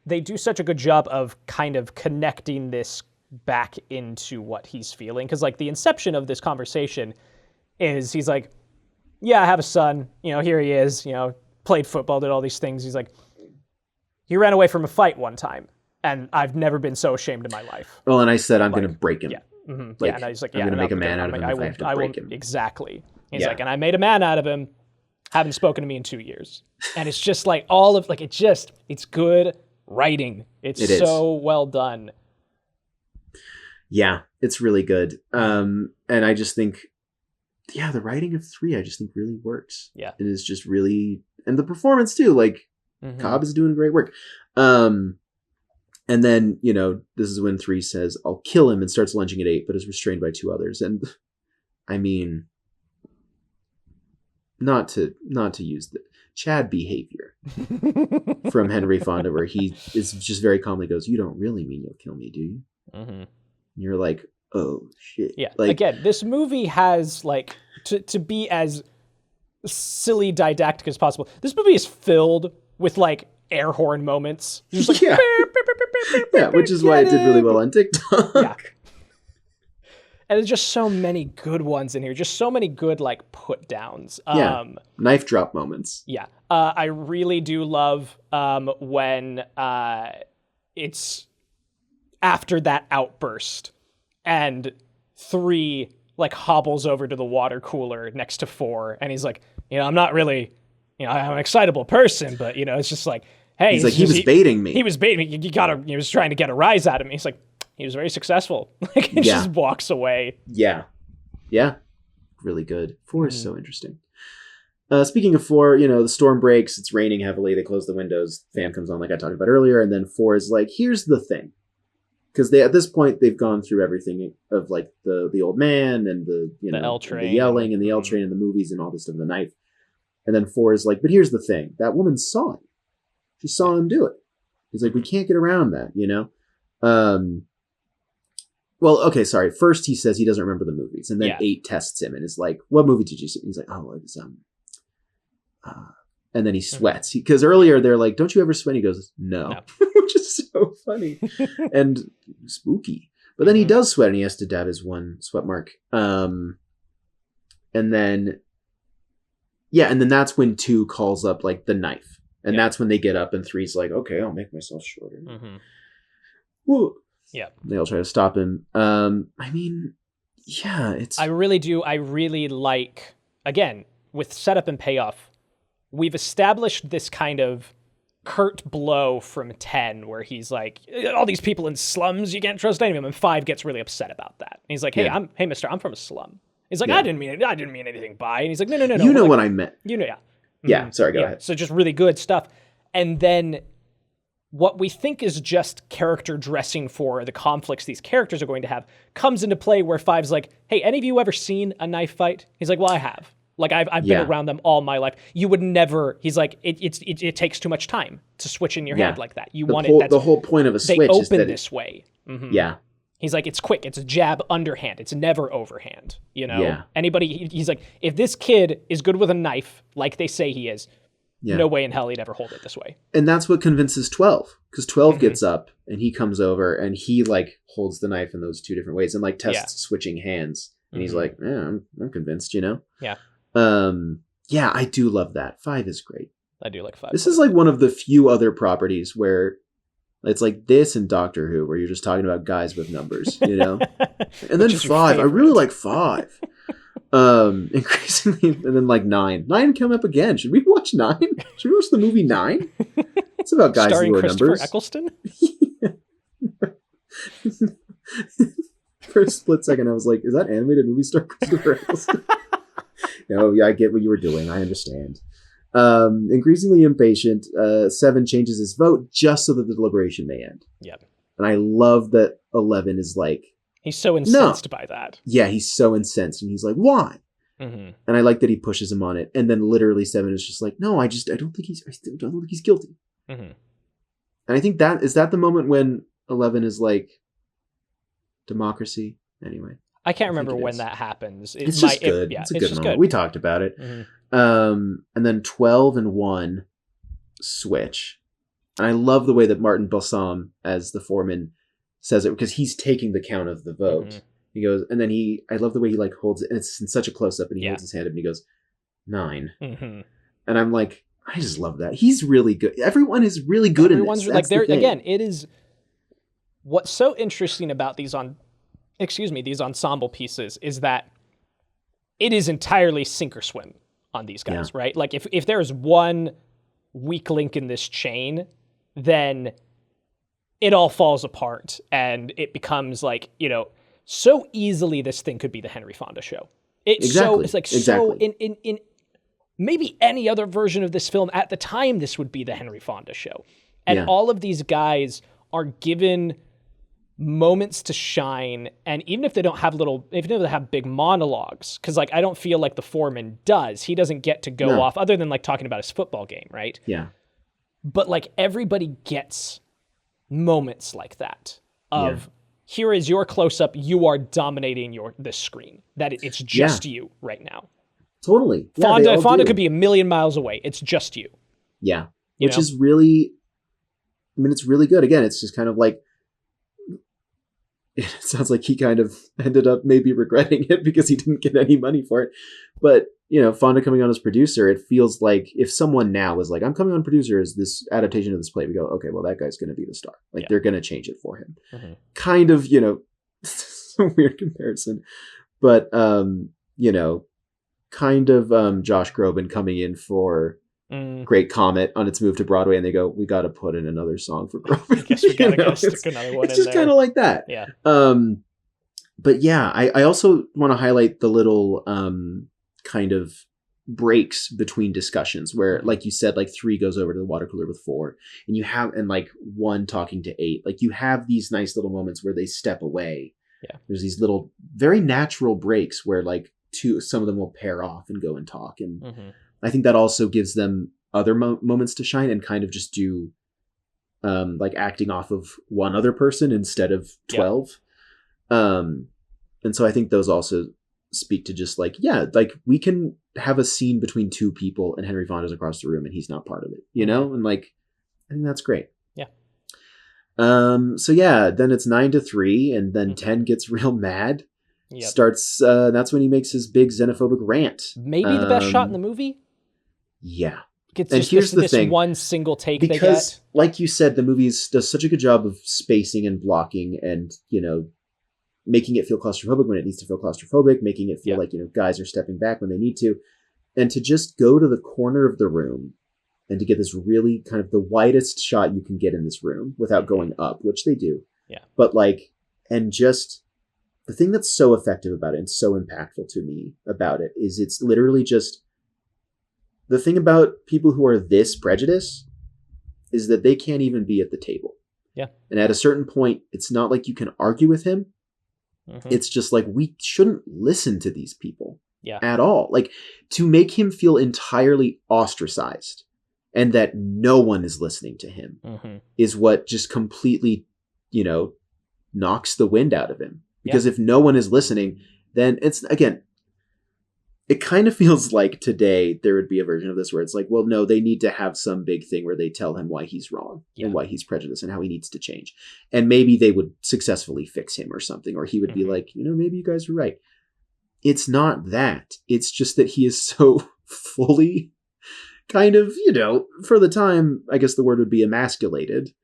they do such a good job of kind of connecting this back into what he's feeling. Because like the inception of this conversation is he's like, yeah, I have a son, here he is, played football, did all these things. He's like, he ran away from a fight one time, and I've never been so ashamed in my life. Well, and I said I'm going to break him. Yeah, mm-hmm. Like, and he's like, I'm going to make a man out of him if I have to break him. Exactly. He's like, and I made a man out of him, haven't spoken to me in 2 years. And it's just like all of, like, it's good writing. It's so well done. Yeah, it's really good. And I just think, the writing of 3, I just think really works. Yeah. It is just really, and the performance too, like, Cobb is doing great work. And then, this is when 3 says, I'll kill him, and starts lunging at 8, but is restrained by 2 others. And I mean, not to use the Chad behavior from Henry Fonda, where he is just very calmly goes, you don't really mean you'll kill me, do you? Mm-hmm. And you're like, oh shit. Yeah. Like, again, this movie has like, to be as silly didactic as possible, this movie is filled with like air horn moments. Just like, which is why it did really well on TikTok. Yeah. And there's just so many good ones in here. Just so many good like put downs. Knife drop moments. Yeah. I really do love when it's after that outburst and 3 like hobbles over to the water cooler next to 4, and he's like, I'm not really, I'm an excitable person, but it's just like, hey, he's like, he was baiting me. He was baiting me. He was trying to get a rise out of me. He's like, he was very successful. Like, he just walks away. Yeah. Really good. 4 is so interesting. Speaking of 4, the storm breaks. It's raining heavily. They close the windows. Fan comes on, like I talked about earlier, and then 4 is like, here's the thing. Because at this point they've gone through everything of like the old man and the L train, the yelling and the L train and the movies and all this stuff, the knife, and then 4 is like, but here's the thing, that woman saw him. She saw him do it. He's like, we can't get around that, Well, okay, sorry. First he says he doesn't remember the movies, and then 8 tests him and is like, what movie did you see? And he's like, oh, it was and then he sweats because earlier they're like, don't you ever sweat? And he goes, no. Which is so funny and spooky. But then he does sweat and he has to dab his one sweat mark. And then that's when 2 calls up like the knife. And that's when they get up and 3's like, okay, I'll make myself shorter. Mm-hmm. Whoa. Yeah. They all try to stop him. I mean, it's... I really like, again, with setup and payoff, we've established this kind of curt blow from 10 where he's like, all these people in slums, you can't trust any of them. And 5 gets really upset about that. And he's like, hey, mister, I'm from a slum. He's like, I didn't mean anything by. And he's like, no. You know what I meant. Yeah. Yeah, sorry, go ahead. So just really good stuff. And then what we think is just character dressing for the conflicts these characters are going to have comes into play where 5's like, hey, any of you ever seen a knife fight? He's like, well, I have. Like, I've been around them all my life. You would never... He's like, it takes too much time to switch in your hand like that. The whole point of a switch is that... They open this way. Mm-hmm. Yeah. He's like, it's quick. It's a jab underhand. It's never overhand. Yeah. Anybody... He's like, if this kid is good with a knife, like they say he is, no way in hell he'd ever hold it this way. And that's what convinces 12. Because 12 gets up, and he comes over, and he, like, holds the knife in those 2 different ways, and, like, tests switching hands. And he's like, I'm convinced, Yeah. I do love that. 5 is great. I do like 5. This is like one of the few other properties where it's like this and Doctor Who, where you're just talking about guys with numbers, And then 5, I really like 5. Increasingly, and then like 9. 9 come up again. Should we watch 9? Should we watch the movie 9? It's about guys starring who are Christopher numbers. Eccleston? For a split second, I was like, is that animated movie star Christopher Eccleston? No, I get what you were doing. I understand. Increasingly impatient, 7 changes his vote just so that the deliberation may end. Yep. And I love that 11 is like... He's so incensed by that. Yeah, he's so incensed, and he's like, why? Mm-hmm. And I like that he pushes him on it. And then literally 7 is just like, no, I don't think he's guilty. Mm-hmm. And I think is that the moment when 11 is like, democracy? Anyway. I can't remember when that happens. It's just good. It's a good moment. We talked about it. Mm-hmm. And then 12 and 1 switch. And I love the way that Martin Balsam, as the foreman, says it, because he's taking the count of the vote. Mm-hmm. He goes, and then I love the way he like holds it, and it's in such a close up, and he holds his hand up and he goes, 9. Mm-hmm. And I'm like, I just love that. He's really good. Everyone is really good in this. Like, there again, it is what's so interesting about these ensemble pieces is that it is entirely sink or swim on these guys, right? Like if there's one weak link in this chain, then it all falls apart and it becomes like, so easily this thing could be the Henry Fonda show. So in maybe any other version of this film at the time, this would be the Henry Fonda show. And all of these guys are given moments to shine, and even if they don't have they have big monologues, because like I don't feel like the foreman does. He doesn't get to go off other than like talking about his football game, right? Yeah. But like everybody gets moments like that of here is your close up. You are dominating this screen. That it's just you right now. Totally. Fonda could be a million miles away. It's just you. Yeah. Which is really, it's really good. Again, it's just kind of like, it sounds like he kind of ended up maybe regretting it because he didn't get any money for it. But, Fonda coming on as producer, it feels like if someone now was like, I'm coming on producer as this adaptation of this play, we go, okay, well, that guy's going to be the star. Like, they're going to change it for him. Mm-hmm. Kind of, it's a weird comparison. But, kind of Josh Groban coming in for Great Comet on its move to Broadway, and they go, we got to put in another song for Groban. I guess we got to stick another one in there. It's just kind of like that. Yeah. But yeah, I also want to highlight the little kind of breaks between discussions where, like you said, like 3 goes over to the water cooler with 4, and like 1 talking to 8. Like you have these nice little moments where they step away. Yeah. There's these little very natural breaks where like some of them will pair off and go and talk, and I think that also gives them other moments to shine and kind of just do like acting off of one other person instead of 12. And so I think those also speak to just like, like we can have a scene between 2 people and Henry Fonda's across the room and he's not part of it, and like I think that's great. So then it's 9-3, and then 10 gets real mad. Starts that's when he makes his big xenophobic rant. Maybe the best shot in the movie. Yeah. It's and here's the thing. One single take because, they get. Like you said, the movie does such a good job of spacing and blocking and, making it feel claustrophobic when it needs to feel claustrophobic, making it feel like, guys are stepping back when they need to. And to just go to the corner of the room and to get this really kind of the widest shot you can get in this room without going up, which they do. Yeah. But like, and just the thing that's so effective about it and so impactful to me about it is it's literally just the thing about people who are this prejudiced is that they can't even be at the table. Yeah. And at a certain point, it's not like you can argue with him. Mm-hmm. It's just like, we shouldn't listen to these people at all. Like, to make him feel entirely ostracized and that no one is listening to him is what just completely, knocks the wind out of him. Because if no one is listening, then it's, again, it kind of feels like today there would be a version of this where it's like, well, no, they need to have some big thing where they tell him why he's wrong and why he's prejudiced and how he needs to change. And maybe they would successfully fix him or something, or he would be like, maybe you guys were right. It's not that. It's just that he is so fully kind of, for the time, I guess the word would be emasculated.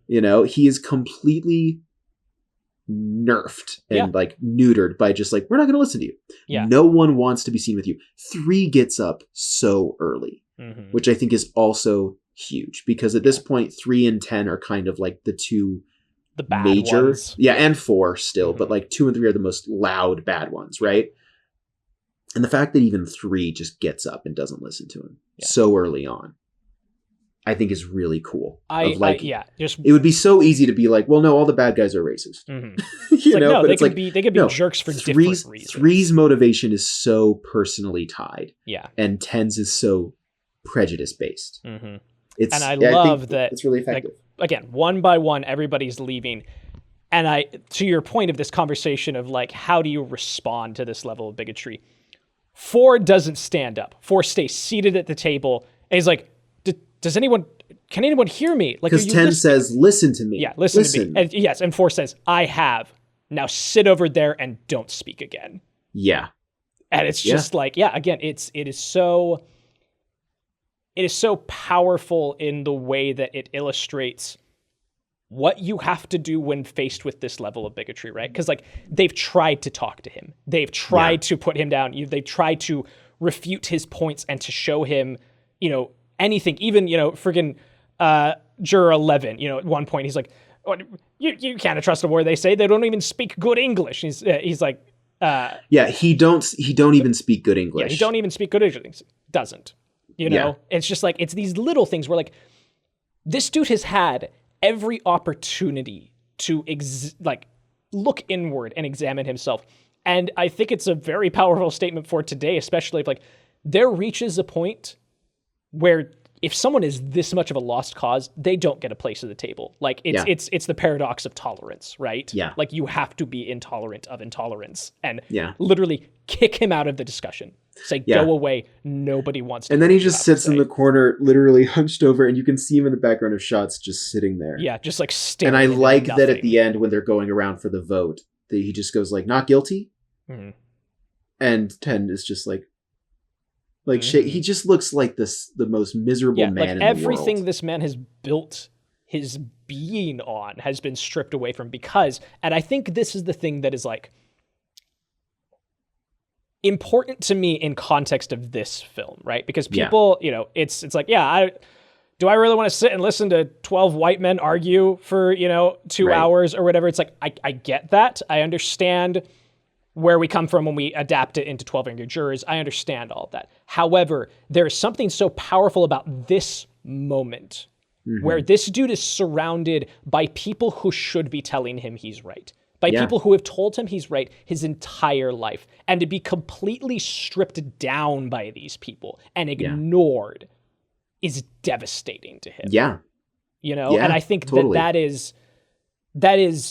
He is completely nerfed and like neutered by just like, we're not going to listen to you. No one wants to be seen with you. 3 gets up so early, which I think is also huge because at this point 3 and 10 are kind of like the bad major ones. and 4 still, but like 2 and 3 are the most loud bad ones, right? And the fact that even 3 just gets up and doesn't listen to him so early on, I think is really cool. Just it would be so easy to be like, well, no, all the bad guys are racist. No, they could be jerks for different reasons. 3's motivation is so personally tied. Yeah. And 10's is so prejudice based. And I love that it's really effective. Again, one by one, everybody's leaving. And to your point of this conversation of like, how do you respond to this level of bigotry? 4 doesn't stand up. 4 stays seated at the table. And he's like, can anyone hear me? Like, because 10 says, listen to me. Yeah, listen to me. And, yes, and 4 says, I have. Now sit over there and don't speak again. Yeah. And it's just like, again, it is so powerful in the way that it illustrates what you have to do when faced with this level of bigotry, right? Because like they've tried to talk to him. They've tried to put him down. They've tried to refute his points and to show him, anything, even, friggin' Juror 11, at one point he's like, oh, you can't trust a word they say. They don't even speak good English. He's like, he don't even speak good English. Yeah, he don't even speak good English. Doesn't, It's just like, it's these little things where like, this dude has had every opportunity to look inward and examine himself. And I think it's a very powerful statement for today, especially if like there reaches a point where if someone is this much of a lost cause, they don't get a place at the table. Like it's the paradox of tolerance, right? Yeah. Like you have to be intolerant of intolerance and literally kick him out of the discussion. Say, go away. Nobody wants to. And then he just sits in the corner, literally hunched over, and you can see him in the background of shots just sitting there. Yeah, just like staring. And I like that at the end when they're going around for the vote, he just goes like, not guilty. Mm-hmm. And 10 is just like he just looks like the most miserable man in the world. Everything this man has built his being on has been stripped away from and I think this is the thing that is like important to me in context of this film, right? Because people, it's like, do I really want to sit and listen to 12 white men argue for, 2 hours or whatever? It's like, I get that. I understand where we come from when we adapt it into 12 Angry Jurors. I understand all of that. However, there is something so powerful about this moment where this dude is surrounded by people who should be telling him he's right. By people who have told him he's right his entire life. And to be completely stripped down by these people and ignored is devastating to him. Yeah. And I think totally. that is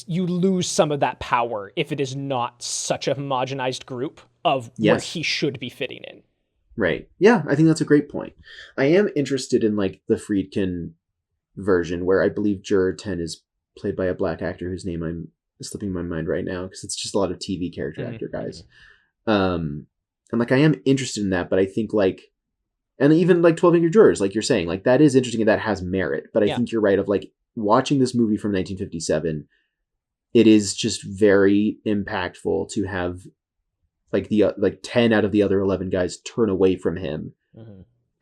you lose some of that power if it is not such a homogenized group of where he should be fitting in. Right. Yeah, I think that's a great point. I am interested in like the Friedkin version where I believe Juror 10 is played by a black actor whose name I'm slipping my mind right now because it's just a lot of TV character actor guys. And like I am interested in that, but I think like, and even like 12 Angry Jurors, like you're saying, like that is interesting and that has merit. But I think you're right of like watching this movie from 1957, it is just very impactful to have like the 10 out of the other 11 guys turn away from him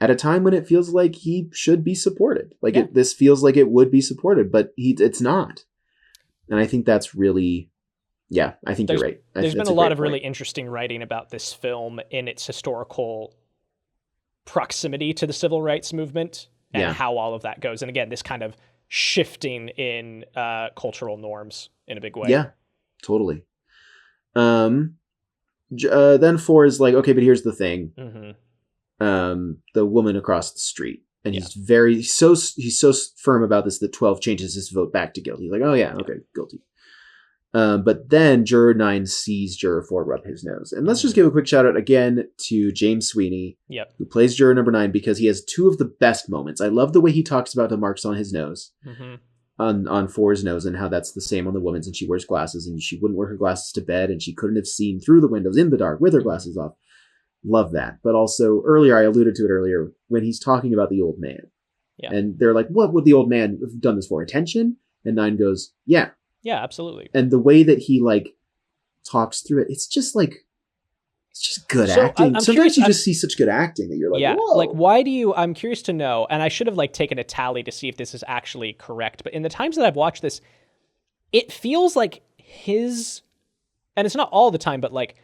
at a time when it feels like he should be supported. Like this feels like it would be supported, but it's not. And I think that's really, I think you're right. There's been a lot of really interesting writing about this film in its historical proximity to the civil rights movement and how all of that goes. And again, this kind of shifting in cultural norms in a big way. Yeah, totally. Then 4 is like, okay, but here's the thing. The woman across the street. And he's so firm about this that 12 changes his vote back to guilty. He's like, oh yeah, okay, guilty. But then Juror 9 sees Juror 4 rub his nose. And let's just give a quick shout out again to James Sweeney, who plays Juror number 9, because he has 2 of the best moments. I love the way he talks about the marks on his nose, on 4's nose, and how that's the same on the woman's, and she wears glasses, and she wouldn't wear her glasses to bed, and she couldn't have seen through the windows in the dark with her glasses off. Love that. But also earlier, I alluded to it earlier, when he's talking about the old man. And they're like, what would the old man have done this for? Attention? And 9 goes, yeah. Yeah, absolutely. And the way that he like talks through it, it's just good acting. Sometimes you just see such good acting that you're like, whoa. Like I'm curious to know, and I should have like taken a tally to see if this is actually correct, but in the times that I've watched this, it feels like and it's not all the time, but like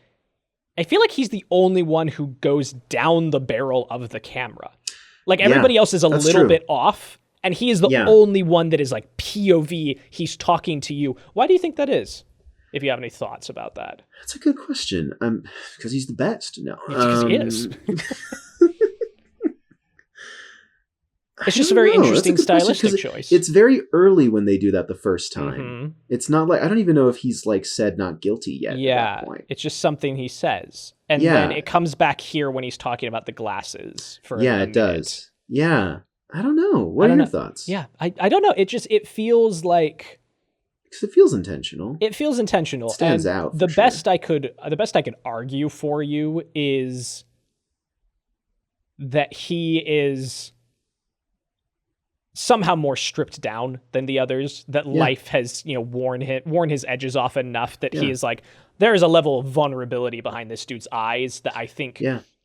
I feel like he's the only one who goes down the barrel of the camera. Like everybody else is a little bit off, and he is the only one that is like POV. He's talking to you. Why do you think that is? If you have any thoughts about that. That's a good question. Because he's the best. No. Because he is. It's just a very interesting stylistic choice. It's very early when they do that the first time. Mm-hmm. It's not like, I don't even know if he's like said not guilty yet at that point. It's just something he says. And then it comes back here when he's talking about the glasses. It does. Yeah. I don't know. What are your thoughts? Yeah. I don't know. It feels like... Because it feels intentional. It feels intentional. It stands out. The best I could argue for you is that he is somehow more stripped down than the others, that life has, worn his edges off enough that he is like, there is a level of vulnerability behind this dude's eyes that I think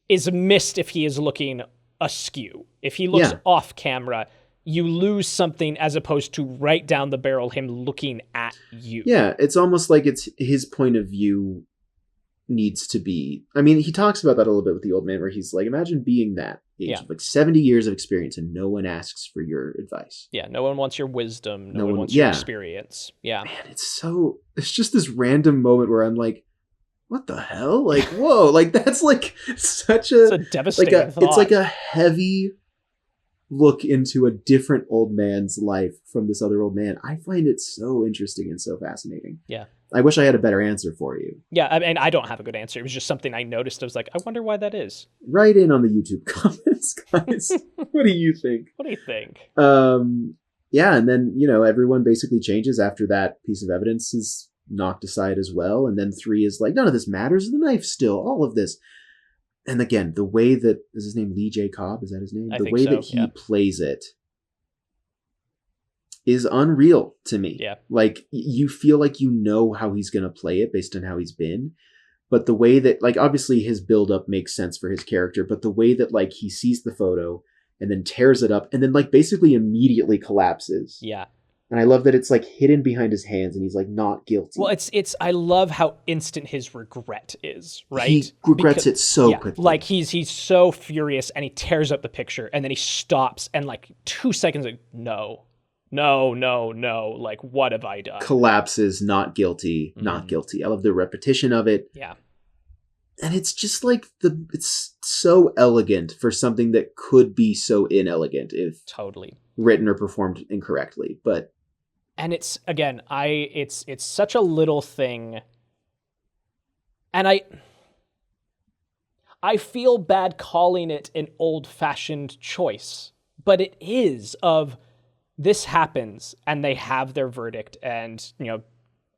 is missed if he is looking askew. If he looks off camera, you lose something as opposed to right down the barrel, him looking at you. Yeah, it's almost like it's his point of view needs to be... I mean, he talks about that a little bit with the old man, where he's like, imagine being that age, like 70 years of experience, and no one asks for your advice. Yeah, no one wants your wisdom. No one wants your experience. Yeah. Man, it's just this random moment where I'm like, what the hell? Like, whoa, like that's like such a... It's a devastating thought. It's like a heavy look into a different old man's life from this other old man. I find it so interesting and so fascinating. Yeah. I wish I had a better answer for you. Yeah, I mean, I don't have a good answer. It was just something I noticed. I was like, I wonder why that is. Write in on the YouTube comments, guys. What do you think? What do you think? Yeah, and then, everyone basically changes after that piece of evidence is knocked aside as well. And then 3 is like, none of this matters. The knife still, all of this. And again, the way that, is his name Lee J. Cobb? Is that his name? The way that he plays it is unreal to me. Yeah. Like, you feel like you know how he's going to play it based on how he's been. But the way that, like, obviously his build-up makes sense for his character, but the way that, like, he sees the photo and then tears it up and then, like, basically immediately collapses. Yeah. And I love that it's, like, hidden behind his hands and he's, like, not guilty. Well, I love how instant his regret is, right? He regrets it so quickly. Like, he's so furious and he tears up the picture and then he stops and, like, 2 seconds, like, no, like, what have I done? Collapses, not guilty, not guilty. I love the repetition of it. Yeah. And it's just like it's so elegant for something that could be so inelegant if written or performed incorrectly. And it's, again, it's such a little thing. And I feel bad calling it an old-fashioned choice, but it is this happens and they have their verdict and,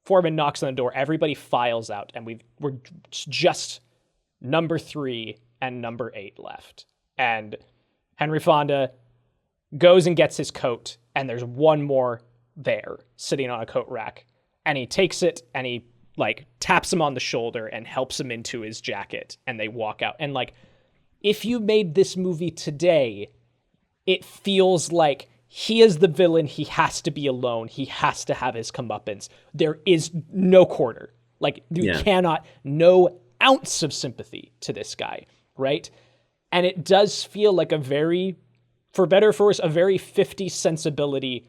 Foreman knocks on the door, everybody files out, and we're just number 3 and number 8 left. And Henry Fonda goes and gets his coat, and there's one more there sitting on a coat rack. And he takes it and he, like, taps him on the shoulder and helps him into his jacket, and they walk out. And, like, if you made this movie today, it feels like he is the villain. He has to be alone. He has to have his comeuppance. There is no quarter. Like, you cannot, no ounce of sympathy to this guy, right? And it does feel like a very, for better or for worse, a very 50s sensibility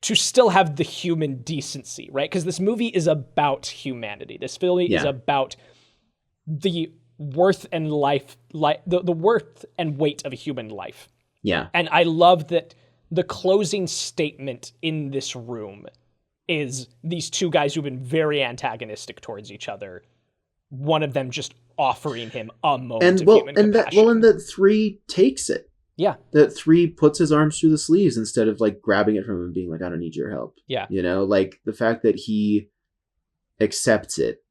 to still have the human decency, right? Because this movie is about humanity. This film is about the worth and the worth and weight of a human life. Yeah. And I love that the closing statement in this room is these 2 guys who've been very antagonistic towards each other. One of them just offering him a moment of human compassion. And that 3 takes it. Yeah. That 3 puts his arms through the sleeves instead of, like, grabbing it from him and being like, I don't need your help. Yeah. Like, the fact that he accepts it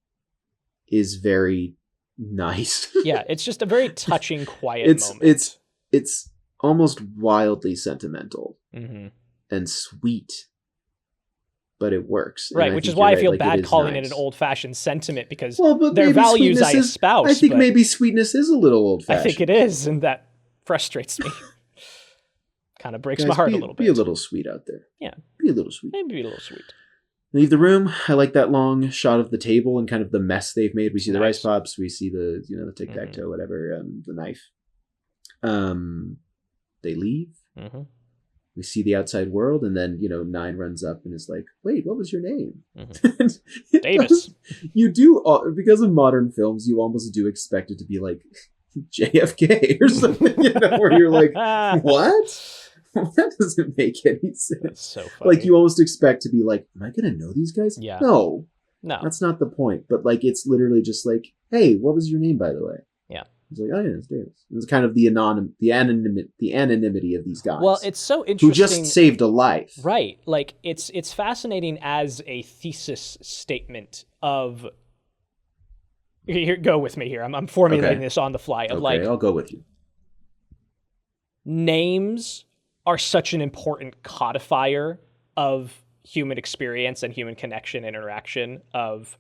is very nice. Yeah, it's just a very touching, quiet moment. It's almost wildly sentimental and sweet, but it works. Right, which is why I feel bad calling it an old-fashioned sentiment, because their values I espouse. I think maybe sweetness is a little old-fashioned. I think it is, and that frustrates me. Kind of breaks my heart a little bit. Be a little sweet out there. Yeah. Be a little sweet. Maybe be a little sweet. Leave the room. I like that long shot of the table and kind of the mess they've made. We see the Nice. rice pops. We see the the tic-tac-toe, whatever, the knife. They leave. Mm-hmm. We see the outside world, and then 9 runs up and is like, "Wait, what was your name?" Mm-hmm. Davis. You do, because of modern films, you almost do expect it to be like JFK or something, where you're like, "What? That doesn't make any sense." That's so funny. Like, you almost expect to be like, "Am I gonna know these guys?" Yeah. No, No. that's not the point. But like, it's literally just like, "Hey, what was your name, by the way?" Yeah. He's like, "Oh yeah, it's Davis." It's kind of the anonymity of these guys. Well, it's so interesting. Who just saved a life. Right. Like, it's fascinating as a thesis statement of... Here, go with me here. I'm formulating this on the fly. Of Okay, I'll go with you. Names are such an important codifier of human experience and human connection and interaction of,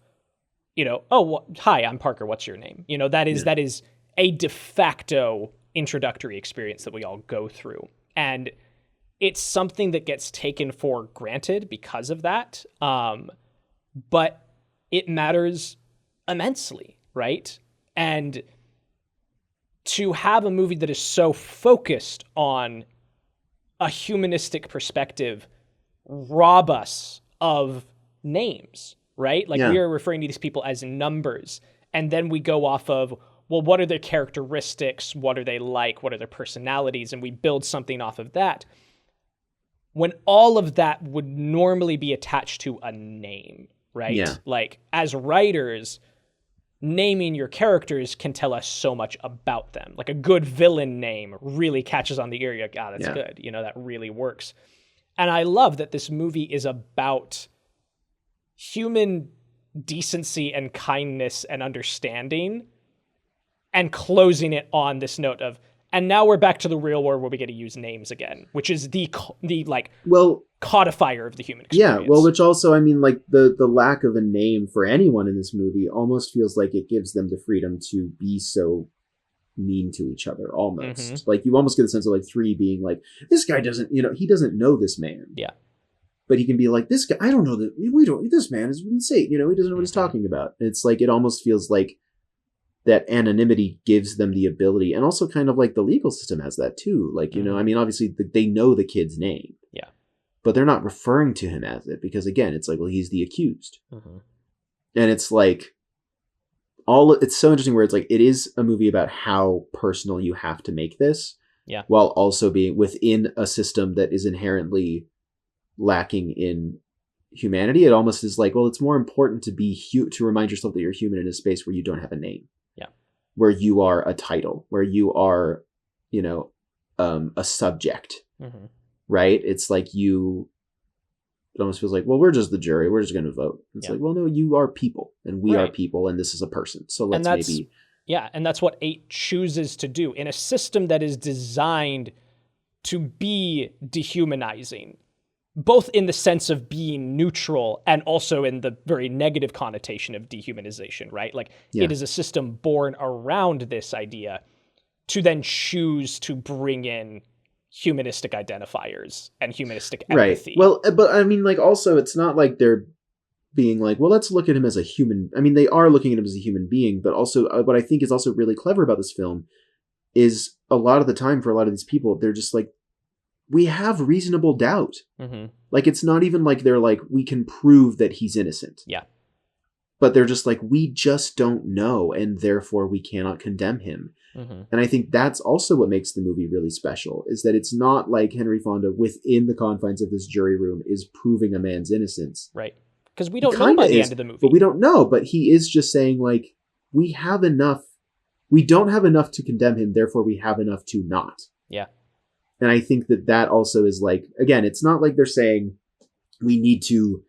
hi, I'm Parker. What's your name? That is a de facto introductory experience that we all go through. And it's something that gets taken for granted because of that. But it matters immensely, right? And to have a movie that is so focused on a humanistic perspective rob us of names, right? Like, we are referring to these people as numbers. And then we go off of, well, what are their characteristics? What are they like? What are their personalities? And we build something off of that. When all of that would normally be attached to a name, right? Yeah. Like, as writers, naming your characters can tell us so much about them. Like, a good villain name really catches on the ear. You're like, that's good. That really works. And I love that this movie is about human decency and kindness and understanding, and closing it on this note of, and now we're back to the real world where we get to use names again, which is the codifier of the human experience. Yeah, well, which also, I mean, like, the lack of a name for anyone in this movie almost feels like it gives them the freedom to be so mean to each other, almost. Mm-hmm. Like, you almost get a sense of, like, 3 being like, this guy doesn't, he doesn't know this man. Yeah. But he can be like, this guy, I don't know this man is insane, he doesn't know what he's talking about. And it's like, it almost feels like that anonymity gives them the ability, and also kind of like the legal system has that too. Like, I mean, obviously they know the kid's name. Yeah. But they're not referring to him as it, because again, it's like, well, he's the accused. Mm-hmm. And it's like, it's so interesting where it's like, it is a movie about how personal you have to make this. Yeah. While also being within a system that is inherently lacking in humanity. It almost is like, well, it's more important to remind yourself that you're human in a space where you don't have a name. Yeah. Where you are a title, where you are, a subject. Mm-hmm. Right? It's like it almost feels like, well, we're just the jury. We're just going to vote. It's like, well, no, you are people, and we are people, and this is a person. So let's maybe... Yeah, and that's what 8 chooses to do in a system that is designed to be dehumanizing, both in the sense of being neutral and also in the very negative connotation of dehumanization, right? Like, it is a system born around this idea to then choose to bring in humanistic identifiers and humanistic empathy. Right. Well, but I mean, like, also, it's not like they're being like, well, let's look at him as a human. I mean, they are looking at him as a human being, but also what I think is also really clever about this film is a lot of the time for a lot of these people, they're just like, we have reasonable doubt. Mm-hmm. Like, it's not even like they're like, we can prove that he's innocent. Yeah. But they're just like, we just don't know, and therefore we cannot condemn him. Mm-hmm. And I think that's also what makes the movie really special, is that it's not like Henry Fonda within the confines of this jury room is proving a man's innocence. Right. Because we don't know by the end of the movie. But we don't know. But he is just saying, like, we have enough. We don't have enough to condemn him, therefore we have enough to not. Yeah. And I think that also is like, again, it's not like they're saying we need to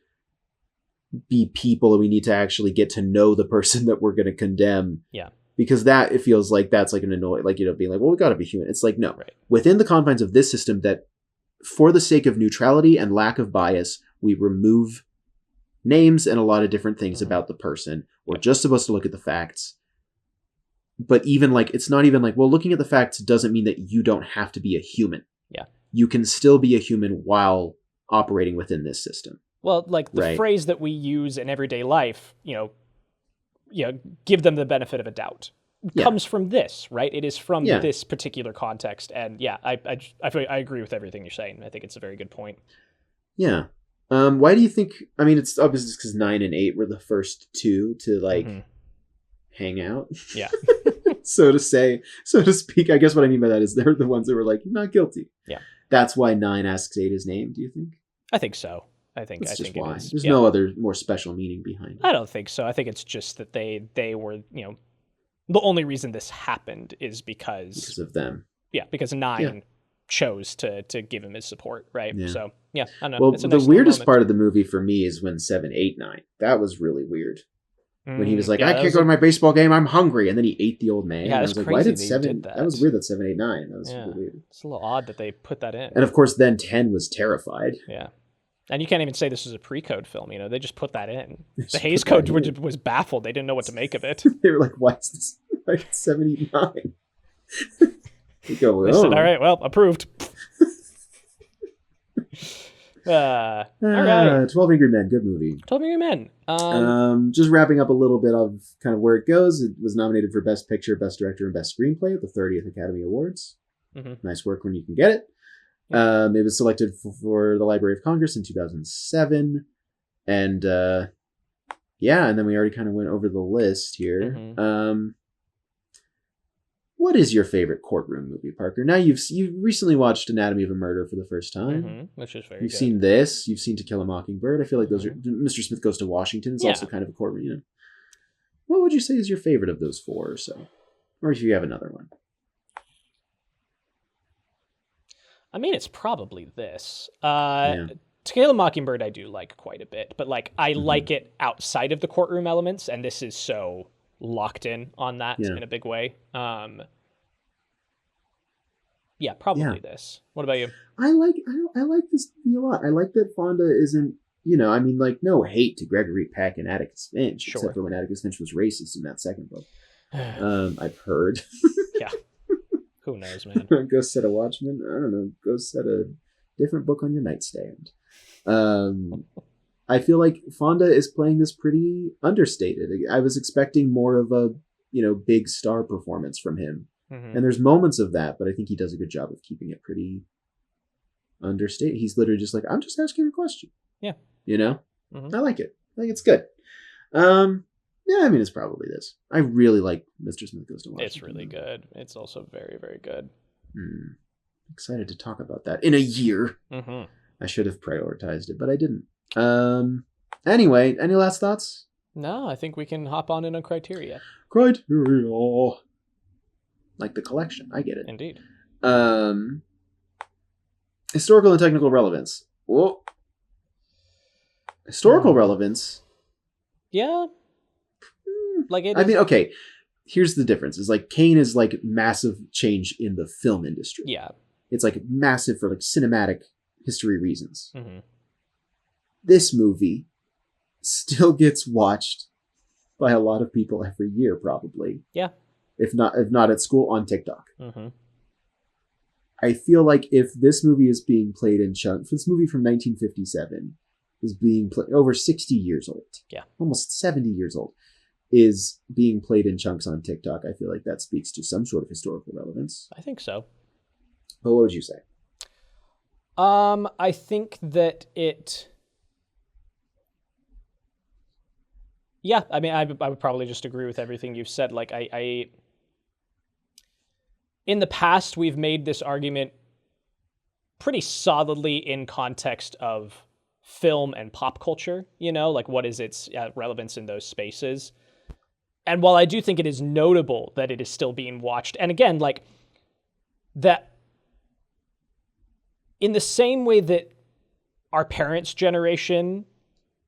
be people and we need to actually get to know the person that we're going to condemn. Yeah. Because that, it feels like that's like an annoying, like, being like, well, we got to be human. It's like, no. Right. Within the confines of this system, that for the sake of neutrality and lack of bias, we remove names and a lot of different things about the person. We're just supposed to look at the facts. But even like, it's not even like, well, looking at the facts doesn't mean that you don't have to be a human. Yeah. You can still be a human while operating within this system. Well, like the Right. phrase that we use in everyday life, give them the benefit of a doubt, Yeah. comes from this, right? It is from Yeah. this particular context. And yeah, I agree with everything you're saying. I think it's a very good point. Yeah. Why do you think? I mean, it's obviously because 9 and 8 were the first two to like hang out. Yeah. so to speak. I guess what I mean by that is they're the ones that were like not guilty. Yeah. That's why 9 asks 8 his name. Do you think? I think so. I think That's just it why. is. There's Yeah. no other more special meaning behind it. I don't think so. I think it's just that they were, the only reason this happened is because of them. Yeah, because 9 chose to give him his support, right? Yeah. So yeah, I don't know. Well, It's a the nice little weirdest moment. part of the movie for me is when 7, 8, 9. That was really weird. When he was like, yeah, I that can't was go to my baseball game, I'm hungry. And then he ate the old man. Yeah, and I that's was like, crazy why did that he 7? did that. That was weird that 7, 8, 9. That was Yeah. super weird. It's a little odd that they put that in. And of course, then 10 was terrified. Yeah. And you can't even say this was a pre-code film, they just put that in. just The put Hays that Code in. was baffled. They didn't know what to make of it. They were like, why is this like 79? They go, They said, all right, well, approved. All right. 12 Angry Men, good movie. 12 Angry Men. Just wrapping up a little bit of kind of where it goes. It was nominated for Best Picture, Best Director, and Best Screenplay at the 30th Academy Awards. Nice work when you can get it. It was selected for the Library of Congress in 2007. And and then we already kind of went over the list here. What is your favorite courtroom movie, Parker? Now you've recently watched Anatomy of a Murder for the first time. Which is very You've good. seen this. You've seen To Kill a Mockingbird. I feel like those are... Mr. Smith Goes to Washington is also kind of a courtroom, What would you say is your favorite of those 4 or so? Or if you have another one. I mean, it's probably this. To Kill a Mockingbird I do like quite a bit, but like I like it outside of the courtroom elements, and this is so locked in on that in a big way. Probably this. What about you? I like this movie a lot. I like that Fonda isn't, no hate to Gregory Peck and Atticus Finch, except for when Atticus Finch was racist in that second book. I've heard. Yeah. Who knows, man? Go set a Watchman. I don't know. Go set a different book on your nightstand. I feel like Fonda is playing this pretty understated. I was expecting more of a, big star performance from him. And there's moments of that, but I think he does a good job of keeping it pretty understated. He's literally just like, I'm just asking a question. Yeah. I like it. I think it's good. It's probably this. I really like Mr. Smith Goes to Washington. It's really good. It's also very, very good. Excited to talk about that in a year. I should have prioritized it, but I didn't. Anyway, any last thoughts? No, I think we can hop on in on Criteria. Criteria. Like the collection. I get it. Indeed. Historical and technical relevance. Whoa. Historical relevance. Yeah. Like it. Okay. Here's the difference. Is like Kane is like massive change in the film industry. Yeah. It's like massive for like cinematic history reasons. Mm-hmm. This movie still gets watched by a lot of people every year, probably. Yeah. If not at school, on TikTok. Mm-hmm. I feel like if this movie is being played in chunks, this movie from 1957 is being played over 60 years old. Yeah. Almost 70 years old. Is being played in chunks on TikTok. I feel like that speaks to some sort of historical relevance. I think so. But what would you say? I think that it... Yeah, I mean, I would probably just agree with everything you've said. Like, I... In the past, we've made this argument pretty solidly in context of film and pop culture, like what is its relevance in those spaces. And while I do think it is notable that it is still being watched, and again, like that in the same way that our parents' generation,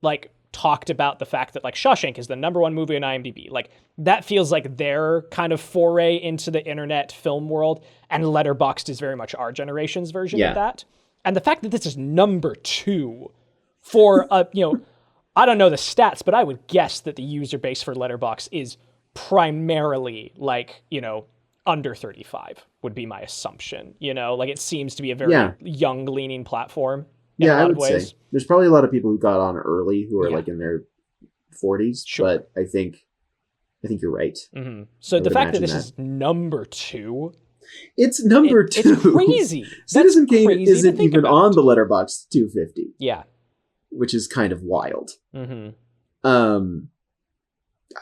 like talked about the fact that like Shawshank is the #1 movie on IMDb, like that feels like their kind of foray into the internet film world, and Letterboxd is very much our generation's version of that. And the fact that this is #2 for I don't know the stats, but I would guess that the user base for Letterboxd is primarily like, under 35 would be my assumption, like it seems to be a very young leaning platform. Yeah, a I lot of would ways. say there's probably a lot of people who got on early who are Yeah. like in their 40s, Sure. but I think you're right. Mm-hmm. So I the would fact that imagine this is number 2, It's number 2. it's crazy. Citizen That's Kane crazy to isn't think even about. on the Letterboxd 250, Yeah. which is kind of wild. Mm-hmm.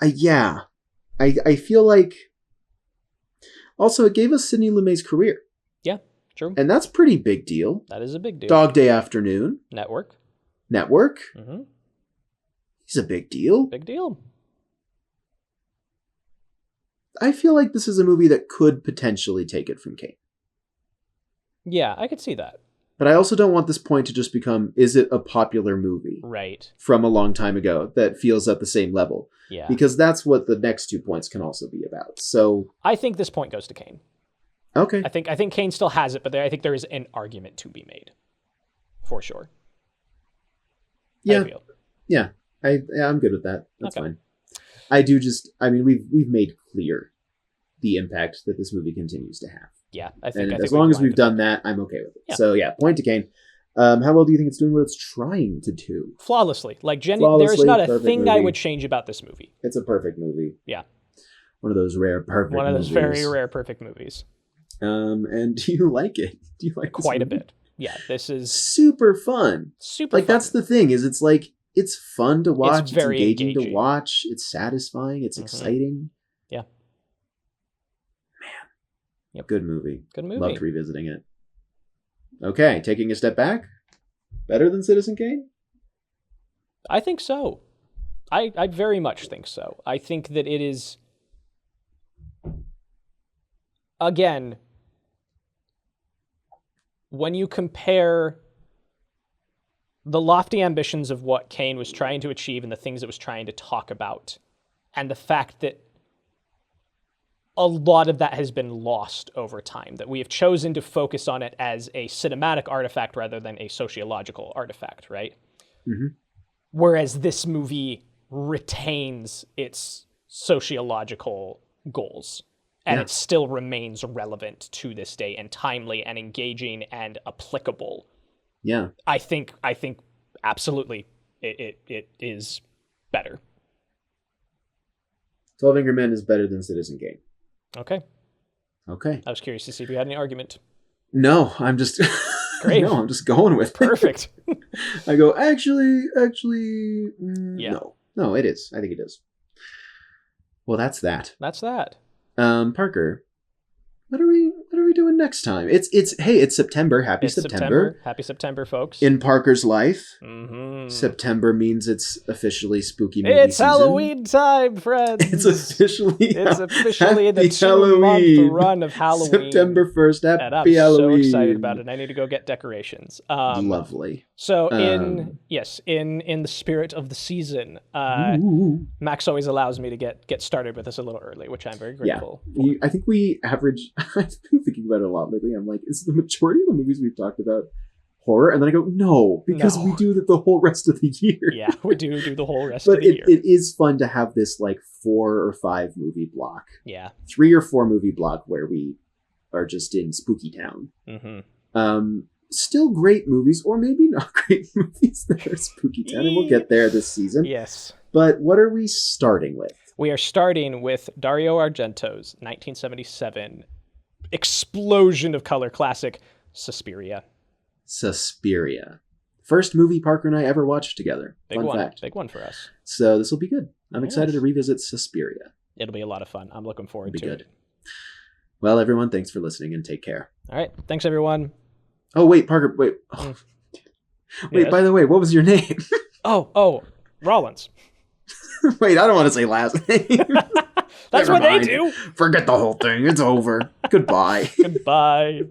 I feel like also it gave us Sidney Lumet's career, Yeah, true. and that's pretty big deal. That is a big deal. Dog Day Afternoon, Network. Network, Mm-hmm. he's a big deal. Big deal. I feel like this is a movie that could potentially take it from Kane. Yeah, I could see that. But I also don't want this point to just become, is it a popular movie Right. from a long time ago that feels at the same level? Yeah. Because that's what the next 2 points can also be about. So, I think this point goes to Kane. okay. I think Kane still has it, but I think there is an argument to be made. For sure. Yeah. I feel. Yeah, I'm good with that. That's Okay. fine. We've made clear the impact that this movie continues to have. Yeah, I think. And as long as we've done that, I'm okay with it. Yeah. So yeah, point to Kane. How well do you think it's doing what it's trying to do? Flawlessly. Like, there's Flawlessly, not a perfect thing I movie. would change about this movie. It's a perfect movie. Yeah. One of those rare perfect One of those movies. very rare perfect movies. And do you like it? Do you like this Quite a movie? bit. Yeah, this is Super fun. super Like fun. that's the thing, is it's like it's fun to watch, it's very engaging to engaging. watch, it's satisfying, it's Mhm. exciting. Yeah. Man. Yep. Good movie. Good movie. Loved revisiting it. Okay, taking a step back. Better than Citizen Kane? I think so. I very much think so. I think that it is, again, when you compare the lofty ambitions of what Kane was trying to achieve and the things it was trying to talk about, and the fact that a lot of that has been lost over time, that we have chosen to focus on it as a cinematic artifact rather than a sociological artifact, right? Mm-hmm. Whereas this movie retains its sociological goals, and Yeah. it still remains relevant to this day and timely and engaging and applicable. Yeah. I think absolutely it is better. 12 Angry Men is better than Citizen Kane. Okay. Okay. I was curious to see if you had any argument. No, I'm just Great. No, I'm just going with it. Perfect. I go, actually, Yeah. No, it is. I think it is. Well, that's that. That's that. Parker, what are we doing next time? It's September. Happy It's September. Happy September, folks. In Parker's life, Mhm. September means it's officially spooky movie It's season. Halloween time, friends. It's officially It's officially the Happy 2-month Halloween. run of Halloween. September 1st. And I'm Happy Halloween. so excited about it. I need to go get decorations. Lovely. So in the spirit of the season, Ooh. Max always allows me to get started with this a little early, which I'm very grateful. I think we average. I've been thinking about it a lot lately. I'm like, is the majority of the movies we've talked about horror? And then I go, no, because No. we do that the whole rest of the year. Yeah, we do the whole rest But of the year. it is fun to have this like 4 or 5 movie block, Yeah. 3 or 4 movie block where we are just in Spooky Town. Mm-hmm. Still great movies, or maybe not great movies that are Spooky Town, and we'll get there this season. Yes. But what are we starting with? We are starting with Dario Argento's 1977 explosion of color classic, Suspiria. Suspiria. First movie Parker and I ever watched together. Big Fun one. fact. Big one for us. So this will be good. I'm excited Yes. to revisit Suspiria. It'll be a lot of fun. I'm looking forward It'll to be it. good. Well, everyone, thanks for listening and take care. All right. Thanks, everyone. Oh, wait, Parker, wait. Oh. Wait, Yes? by the way, what was your name? Oh, Rawlins. Wait, I don't want to say last name. That's Never what mind. they do. Forget the whole thing. It's over. Goodbye. Goodbye.